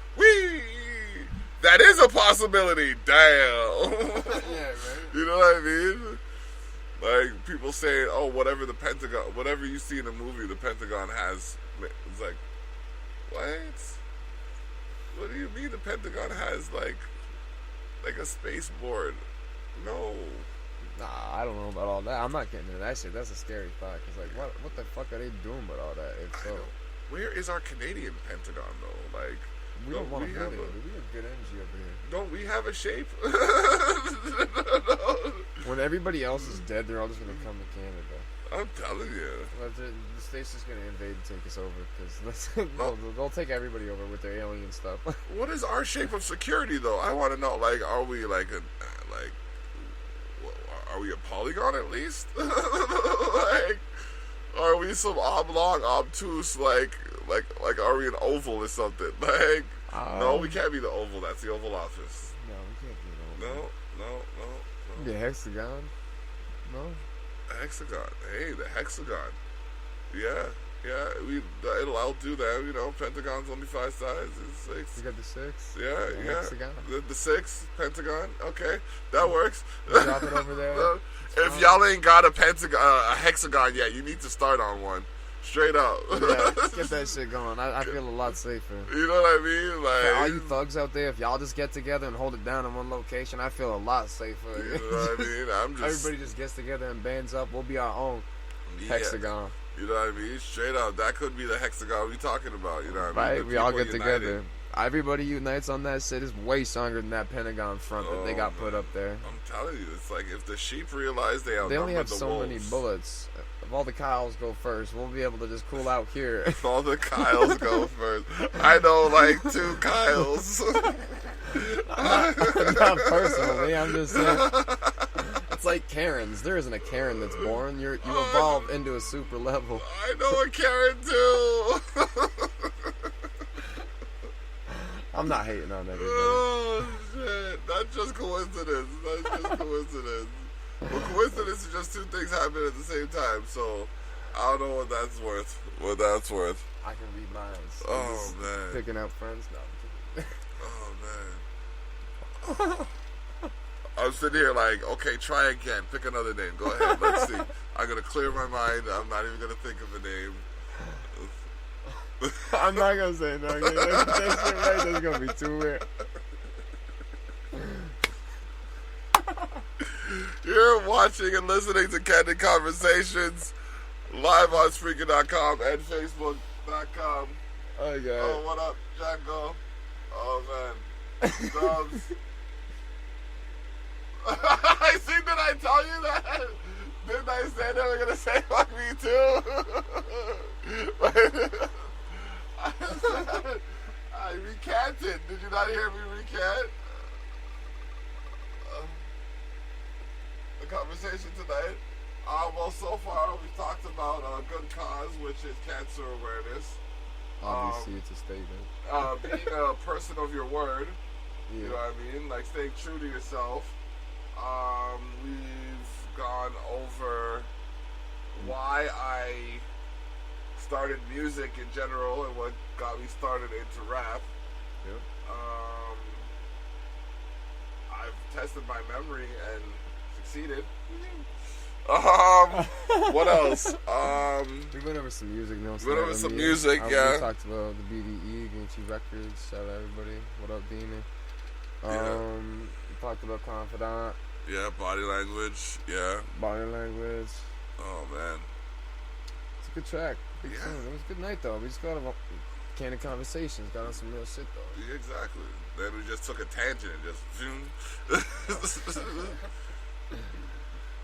that is a possibility. Damn. Yeah, right. You know what I mean? Like, people saying, oh, whatever you see in a movie, the Pentagon has. It's like, what? What do you mean the Pentagon has, like a space board? No. Nah, I don't know about all that. I'm not getting into that shit. That's a scary thought. Cause like, what the fuck are they doing with all that? If so, where is our Canadian Pentagon though? Like, we don't want to have it. We have good energy over here. Don't we have a shape? When everybody else is dead, they're all just gonna come to Canada. I'm telling you. The state's just gonna invade and take us over because they'll take everybody over with their alien stuff. What is our shape of security though? I want to know. Like, are we are we a polygon at least? Like, are we some oblong, obtuse, like are we an oval or something? Like, no, we can't be the oval. That's the Oval Office. No, we can't be the oval. No. The hexagon? No. The hexagon. Hey, the hexagon. Yeah. It'll outdo that. Pentagon's only 5 sides. It's 6. You got the 6? Yeah. Hexagon. The 6 Pentagon. Okay, that works. Drop it over there. If y'all ain't got a hexagon yet, you need to start on one. Straight up. Yeah, get that shit going. I feel a lot safer. You know what I mean? Like, for all you thugs out there, if y'all just get together and hold it down in one location, I feel a lot safer. You know what I mean? Everybody just gets together and bands up. We'll be our own hexagon. You know what I mean? Straight up, that could be the hexagon we talking about. You know what I mean? Right, The we all people get united. together. Everybody unites on that shit. Is way stronger than that Pentagon front that they got put man. up there. I'm telling you, it's like if the sheep realize they outnumber They only have the so wolves. many bullets. If all the Kyles go first, we'll be able to just cool out here. If all the Kyles go first. I know like 2 Kyles. Not personally, I'm just saying. It's like Karens. There isn't a Karen that's born. You evolve into a super level. I know a Karen too. I'm not hating on everybody. Oh shit! That's just coincidence. That's just coincidence. Well, coincidence is just 2 things happening at the same time. So I don't know what that's worth. What that's worth. I can read minds. Oh man. Picking out friends now. Oh man. I'm sitting here like, okay, try again. Pick another name. Go ahead. Let's see. I'm gonna clear my mind. I'm not even gonna think of a name. I'm not gonna say no. That shit right. That's gonna be too weird. You're watching and listening to Candid Conversations live on Spreaker.com and Facebook.com. Oh god. Oh, what up, Django? Oh man, Dubs. I see. Did I tell you that? Didn't I say they were gonna say fuck me too? I recanted. Did you not hear me recant? The conversation tonight. Well, so far we've talked about a good cause, which is cancer awareness. Obviously, it's a statement. Being a person of your word. Yeah. You know what I mean? Like staying true to yourself. We've gone over why I started music in general and what got me started into rap. Yep. I've tested my memory and succeeded. What else? We went over some music notes. We went over some music, yeah. We talked about the BDE, Gucci Records. Shout out everybody. What up, Dina? We talked about Confidant. Yeah, body language. Yeah. Body language. Oh man. It's a good track. Big Yeah. tune. It was a good night though. We just got a candid conversations. Got on some real shit though. Yeah, exactly. Then we just took a tangent and just.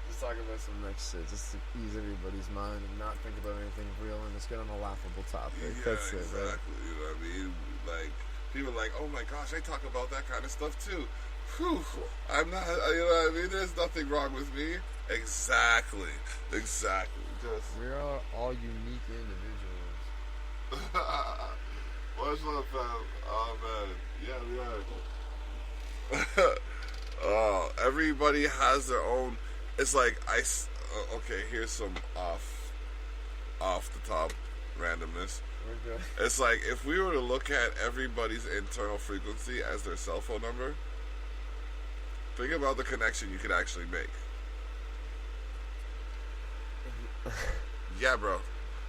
Just talk about some next shit, just to ease everybody's mind and not think about anything real and just get on a laughable topic. Yeah, That's it, exactly. right? You know what I mean? Like people are like, oh my gosh, I talk about that kind of stuff too. Whew, I'm not. You know what I mean? There's nothing wrong with me. Exactly. Just. We're all unique individuals. What's up, fam? Oh man, yeah, we are. Oh, everybody has their own. It's like okay, here's some off the top randomness. We're good. It's like if we were to look at everybody's internal frequency as their cell phone number, think about the connection you could actually make. Yeah, bro.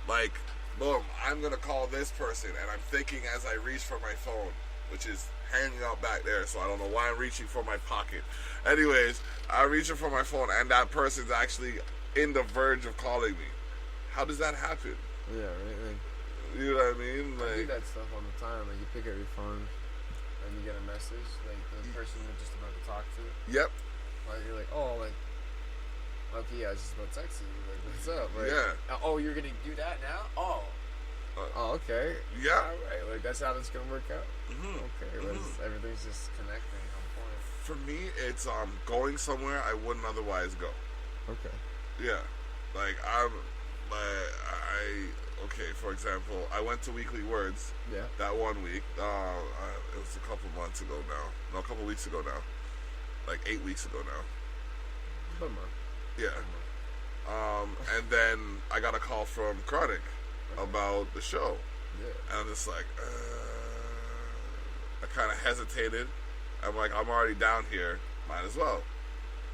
Like, boom, I'm gonna call this person, and I'm thinking as I reach for my phone, which is hanging out back there, so I don't know why I'm reaching for my pocket. Anyways, I'm reaching for my phone, and that person's actually in the verge of calling me. How does that happen? Yeah, right. Like, You know what I mean? I do Like, that stuff all the time. Like you pick up your phone and you get a message, like the person you're just about to talk to. yep, Like you're like, oh, like, okay, yeah, I was just about to text you. Like, what's up? Like, Yeah. Oh, you're gonna do that now? Oh. Oh, okay. yeah. All right. Like that's how this gonna work out. hmm Okay. Everything's just connecting on point. For me, it's going somewhere I wouldn't otherwise go. Okay. Yeah, like okay. For example, I went to Weekly Words Yeah. that 1 week. It was a couple months ago now. No, a couple weeks ago now. Like 8 weeks ago now. Come on. Yeah. And then I got a call from Chronic about the show. Yeah. And I'm just like, I kind of hesitated. I'm like, I'm already down here. Might as well.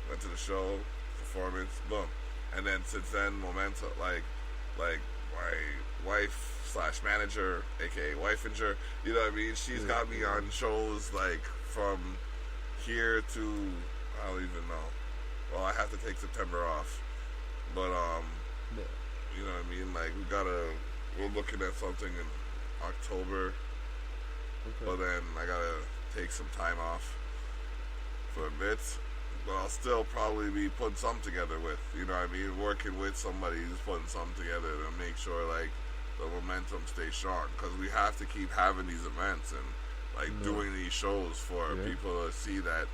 Went to the show, performance, boom. And then since then, momentum. Like my wife / manager, aka Wifeinger, you know what I mean? She's got me on shows like from here to, I don't even know. Well, I have to take September off. But, Yeah. You know what I mean? Like we're looking at something in October, but then I gotta take some time off for a bit. But I'll still probably be putting something together with, you know what I mean? Working with somebody who's putting something together to make sure like the momentum stays strong, because we have to keep having these events and like doing these shows for people to see that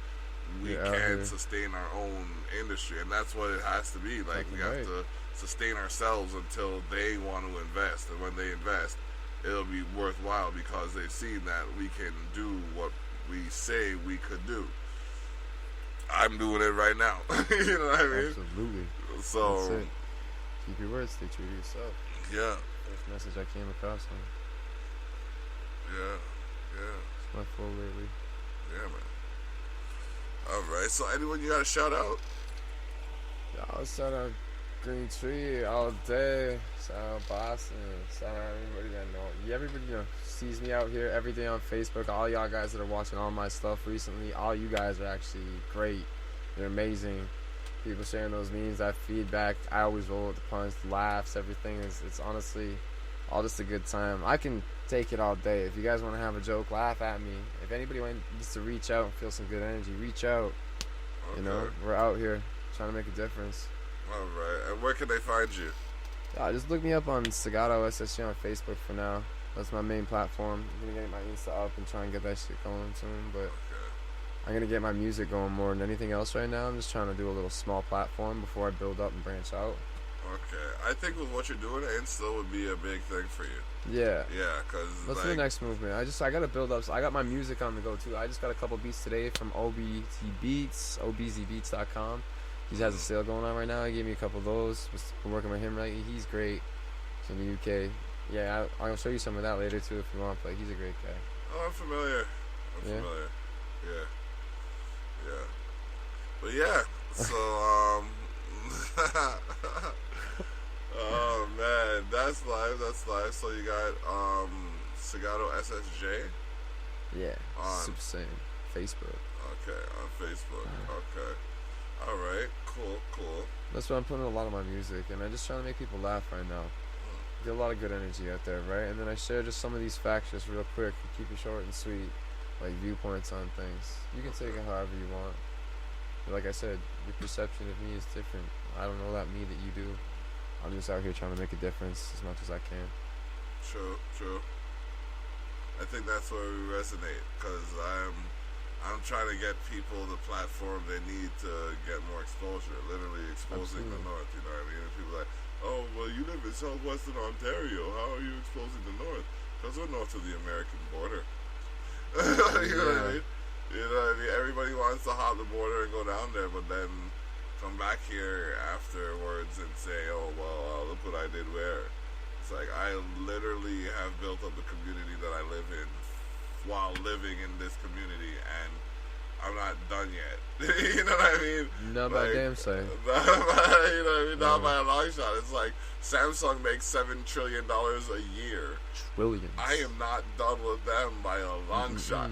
we can sustain our own industry, and that's what it has to be. Like we have to sustain ourselves until they want to invest, and when they invest, it'll be worthwhile because they've seen that we can do what we say we could do. I'm doing it right now. You know what I mean? Absolutely. So that's it. Keep your words, stay true to yourself. Yeah. First message I came across on. Yeah. It's my full lately. Yeah, man. Alright, so anyone you got to shout out? I'll shout out Green Tree all day. Shout out Boston. Shout out everybody that know. Everybody sees me out here every day on Facebook. All y'all guys that are watching all my stuff recently, all you guys are actually great. You're amazing. People sharing those memes, that feedback. I always roll with the punch, laughs, everything. It's honestly all just a good time. I can take it all day. If you guys want to have a joke, laugh at me. If anybody needs to reach out and feel some good energy, reach out. Okay. You know, we're out here trying to make a difference. Alright, and where can they find you? Just look me up on Segato SSG on Facebook for now. That's my main platform. I'm gonna get my Insta up and try and get that shit going soon, but I'm gonna get my music going more than anything else right now. I'm just trying to do a little small platform before I build up and branch out. Okay, I think with what you're doing, Insta would be a big thing for you. Yeah. Yeah, because That's the next movement. I gotta build up. So I got my music on the go too. I just got a couple beats today from OBZ Beats, obzbeats.com. He has a sale going on right now. He gave me a couple of those. Been working with him, right? He's great. He's from the UK. Yeah, I'll show you some of that later too if you want. But he's a great guy. Oh, I'm familiar. I'm familiar. Yeah. But yeah, so oh man, that's live. So you got Segato SSJ. Yeah. On Super Saiyan. Facebook. Okay, on Facebook. Okay. All right. Cool. That's why I'm putting a lot of my music, and I'm just trying to make people laugh right now. Get a lot of good energy out there, right? And then I share just some of these facts just real quick, keep it short and sweet, like viewpoints on things. You can take it however you want. But like I said, your perception of me is different. I don't know that me that you do. I'm just out here trying to make a difference as much as I can. True. I think that's where we resonate, because I'm trying to get people the platform they need to get more exposure, literally exposing the North, you know what I mean? And people are like, oh, well, you live in southwestern Ontario, how are you exposing the North? Because we're north of the American border. You know what I mean? You know what I mean? Everybody wants to hop the border and go down there, but then come back here afterwards and say, oh, well, look what I did where. It's like, I literally have built up the community that I live in while living in this community, and I'm not done yet. You know what I mean? Not by damn sight. You know what I mean? Not by a long shot. It's like Samsung makes $7 trillion a year. Trillions. I am not done with them by a long shot.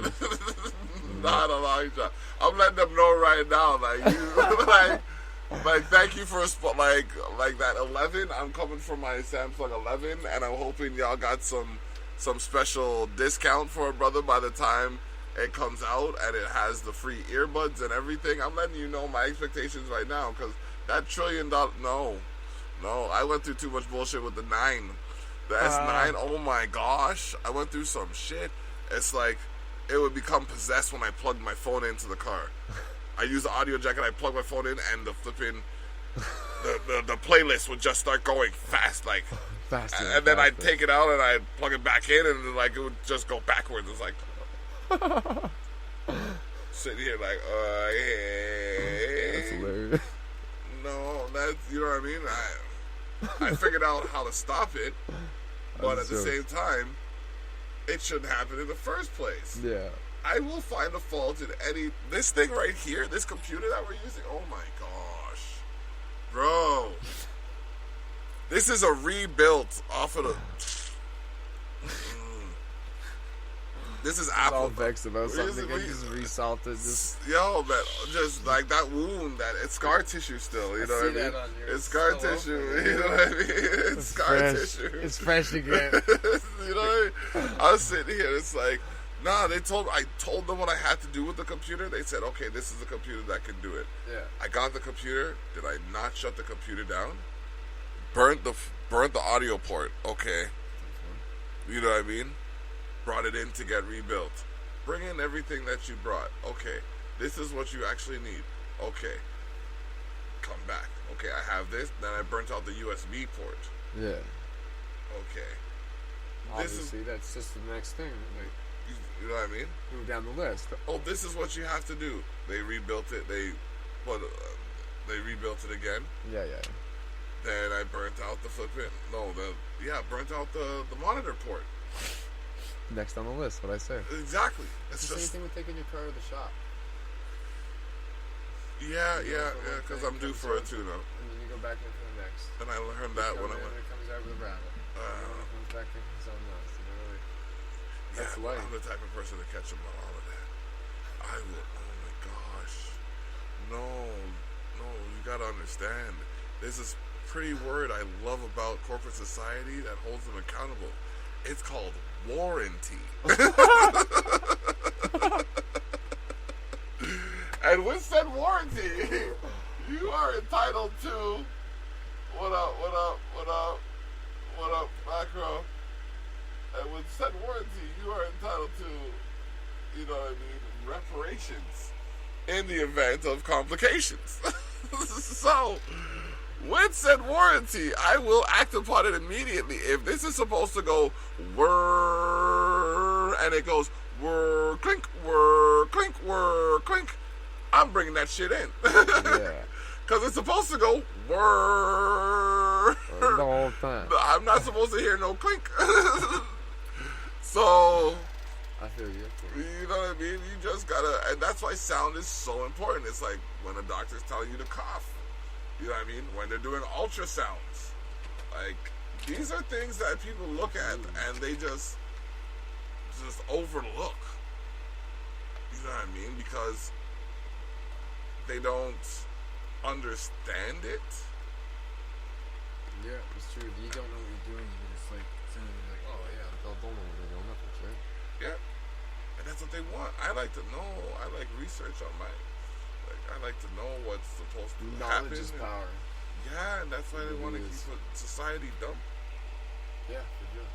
Not a long shot. I'm letting them know right now, like you, like thank you for like that 11. I'm coming for my Samsung 11, and I'm hoping y'all got some special discount for a brother by the time it comes out and it has the free earbuds and everything. I'm letting you know my expectations right now, because that $1 trillion, no, I went through too much bullshit with the 9. The S9, oh my gosh, I went through some shit. It's like it would become possessed when I plugged my phone into the car. I use the audio jack and I plug my phone in, and the flipping the playlist would just start going fast, like faster, and then I'd take it out and I'd plug it back in, and like it would just go backwards. It's like sitting here like, hey. That's hilarious. No, that's, you know what I mean? I figured out how to stop it, but at the same time, it shouldn't happen in the first place. Yeah. I will find a fault in this thing right here, this computer that we're using. Oh my gosh, bro, this is a rebuilt off of the. This is I'm all Apple. vexed about We something. I we- just resalted. Just Yo, man, just like that wound, that it's scar tissue still. You know see what I mean? that on your It's scar still tissue. open. You know what I mean? It's scar fresh. tissue. It's fresh again. You know what I mean? I was sitting here. It's like, nah. I told them what I had to do with the computer. They said, okay, this is a computer that can do it. Yeah. I got the computer. Did I not shut the computer down? Burnt the audio port. Okay. You know what I mean? Brought it in to get rebuilt. Bring in everything that you brought. Okay. This is what you actually need. Okay. Come back. Okay, I have this. Then I burnt out the USB port. Yeah. Okay. Obviously, that's just the next thing. Like, You know what I mean? move down the list. Oh, this is what you have to do. They rebuilt it. They rebuilt it again. Yeah, yeah. Then I burnt out the flipping. Burnt out the monitor port. Next on the list, what I say. Exactly. It's It's the same just thing with taking your car to the shop. yeah, because I'm due for it too now. And then you go back in for the next. And I learned that when I went. It comes out with a rattle. And then it comes back in for something else. You know, like, that's Yeah, life. I'm the type of person to catch up on all of that. I will. Oh my gosh. No, you gotta understand. There's this pretty word I love about corporate society that holds them accountable. It's called warranty. And with said warranty, you are entitled to. What up, macro? And with said warranty, you are entitled to, you know what I mean, reparations in the event of complications. So, with said warranty, I will act upon it immediately. If this is supposed to go whir, and it goes whir, clink, I'm bringing that shit in. Yeah. Because it's supposed to go whir. The whole time. I'm not supposed to hear no clink. So, I feel you. you know what I mean? You just gotta, and that's why sound is so important. It's like when a doctor's telling you to cough. You know what I mean? When they're doing ultrasounds. Like, these are things that people look at and they just overlook. You know what I mean? Because they don't understand it. Yeah, it's true. You don't know what you're doing. You're just like, oh yeah, don't know what they're doing. Nothing, right? Yeah. And that's what they want. I like to know. I like research on my. I like to know what's supposed to happen. Knowledge is power. Yeah, and that's why they want to is. keep society dumb. Yeah, for sure.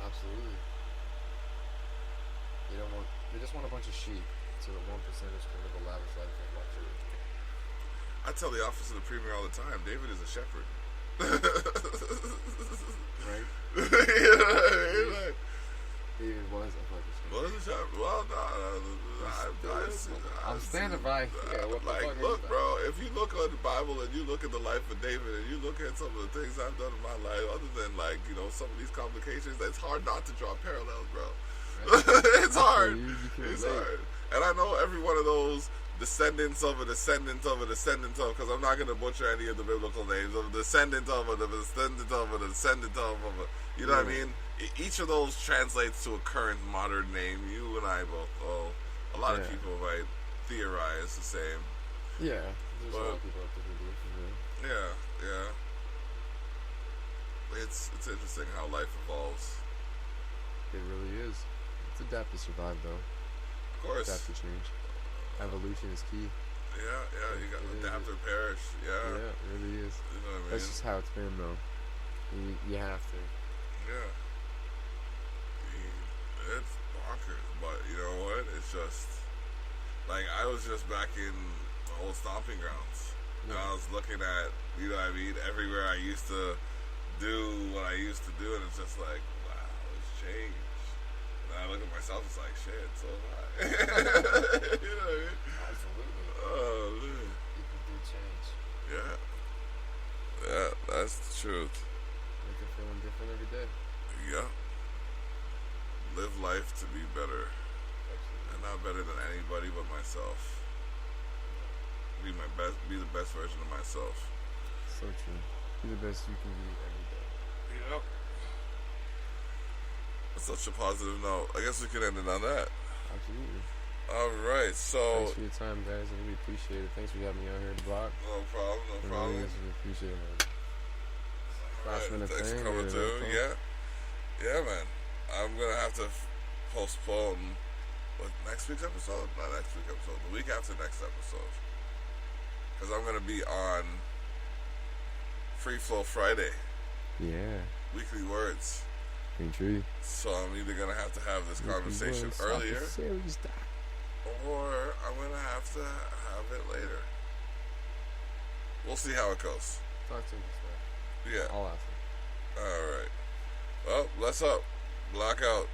Absolutely. They just want a bunch of sheep, so that 1% is going to live a lavish life of luxury. I tell the office of the premier all the time, David is a shepherd. Right? You know what I mean? Like, David was a fucking sheep. what is a shepherd? Well, no, I'm standing by here. What the like, fuck are look, you bro, if you look at the Bible and you look at the life of David and you look at some of the things I've done in my life, other than, like, you know, some of these complications, it's hard not to draw parallels, bro. It's hard. It's hard. And I know every one of those descendants of a descendant of a descendant of, because I'm not going to butcher any of the biblical names, of a descendant of a descendant of a descendant of a, you know what I mean? Each of those translates to a current modern name. You and I both, a lot of people might theorize the same. Yeah. There's a lot of people out there who do. Yeah. It's interesting how life evolves. It really is. It's adapt to survive, though. Of course. Adapt to change. Evolution is key. Yeah, you got to adapt or perish. Yeah. Yeah, it really is. You know what I mean? That's just how it's been, though. You have to. Yeah. It's bonkers, but you know what? It's just like I was just back in the old stomping grounds, and I was looking at, you know what I mean, everywhere I used to do what I used to do, and it's just like, wow, it's changed. And I look at myself, it's like, shit, so am I. You know what I mean? Absolutely. Oh man. People do change. Yeah, that's the truth. Make it feeling different every day. Yeah. Live life to be better. And not better than anybody but myself. Be the best version of myself. So true. Be the best you can be every day. Yep. Such a positive note. I guess we can end it on that. Absolutely. All right, so Thanks for your time, guys. I really appreciate it. Thanks for having me out here at the block. no problem, no problem. Really appreciate it, man. All Last right, minute thanks thing, for coming yeah, through. cool. Yeah, man. I'm gonna have to postpone next week's episode. Not next week's episode. The week after next episode, because I'm gonna be on Free Flow Friday. Yeah. Weekly words. Green tree. So I'm either gonna have to have this conversation earlier, or I'm gonna have to have it later. We'll see how it goes. Talk to me this way. Yeah. I'll ask him. All right. Well, let's up. Blackout.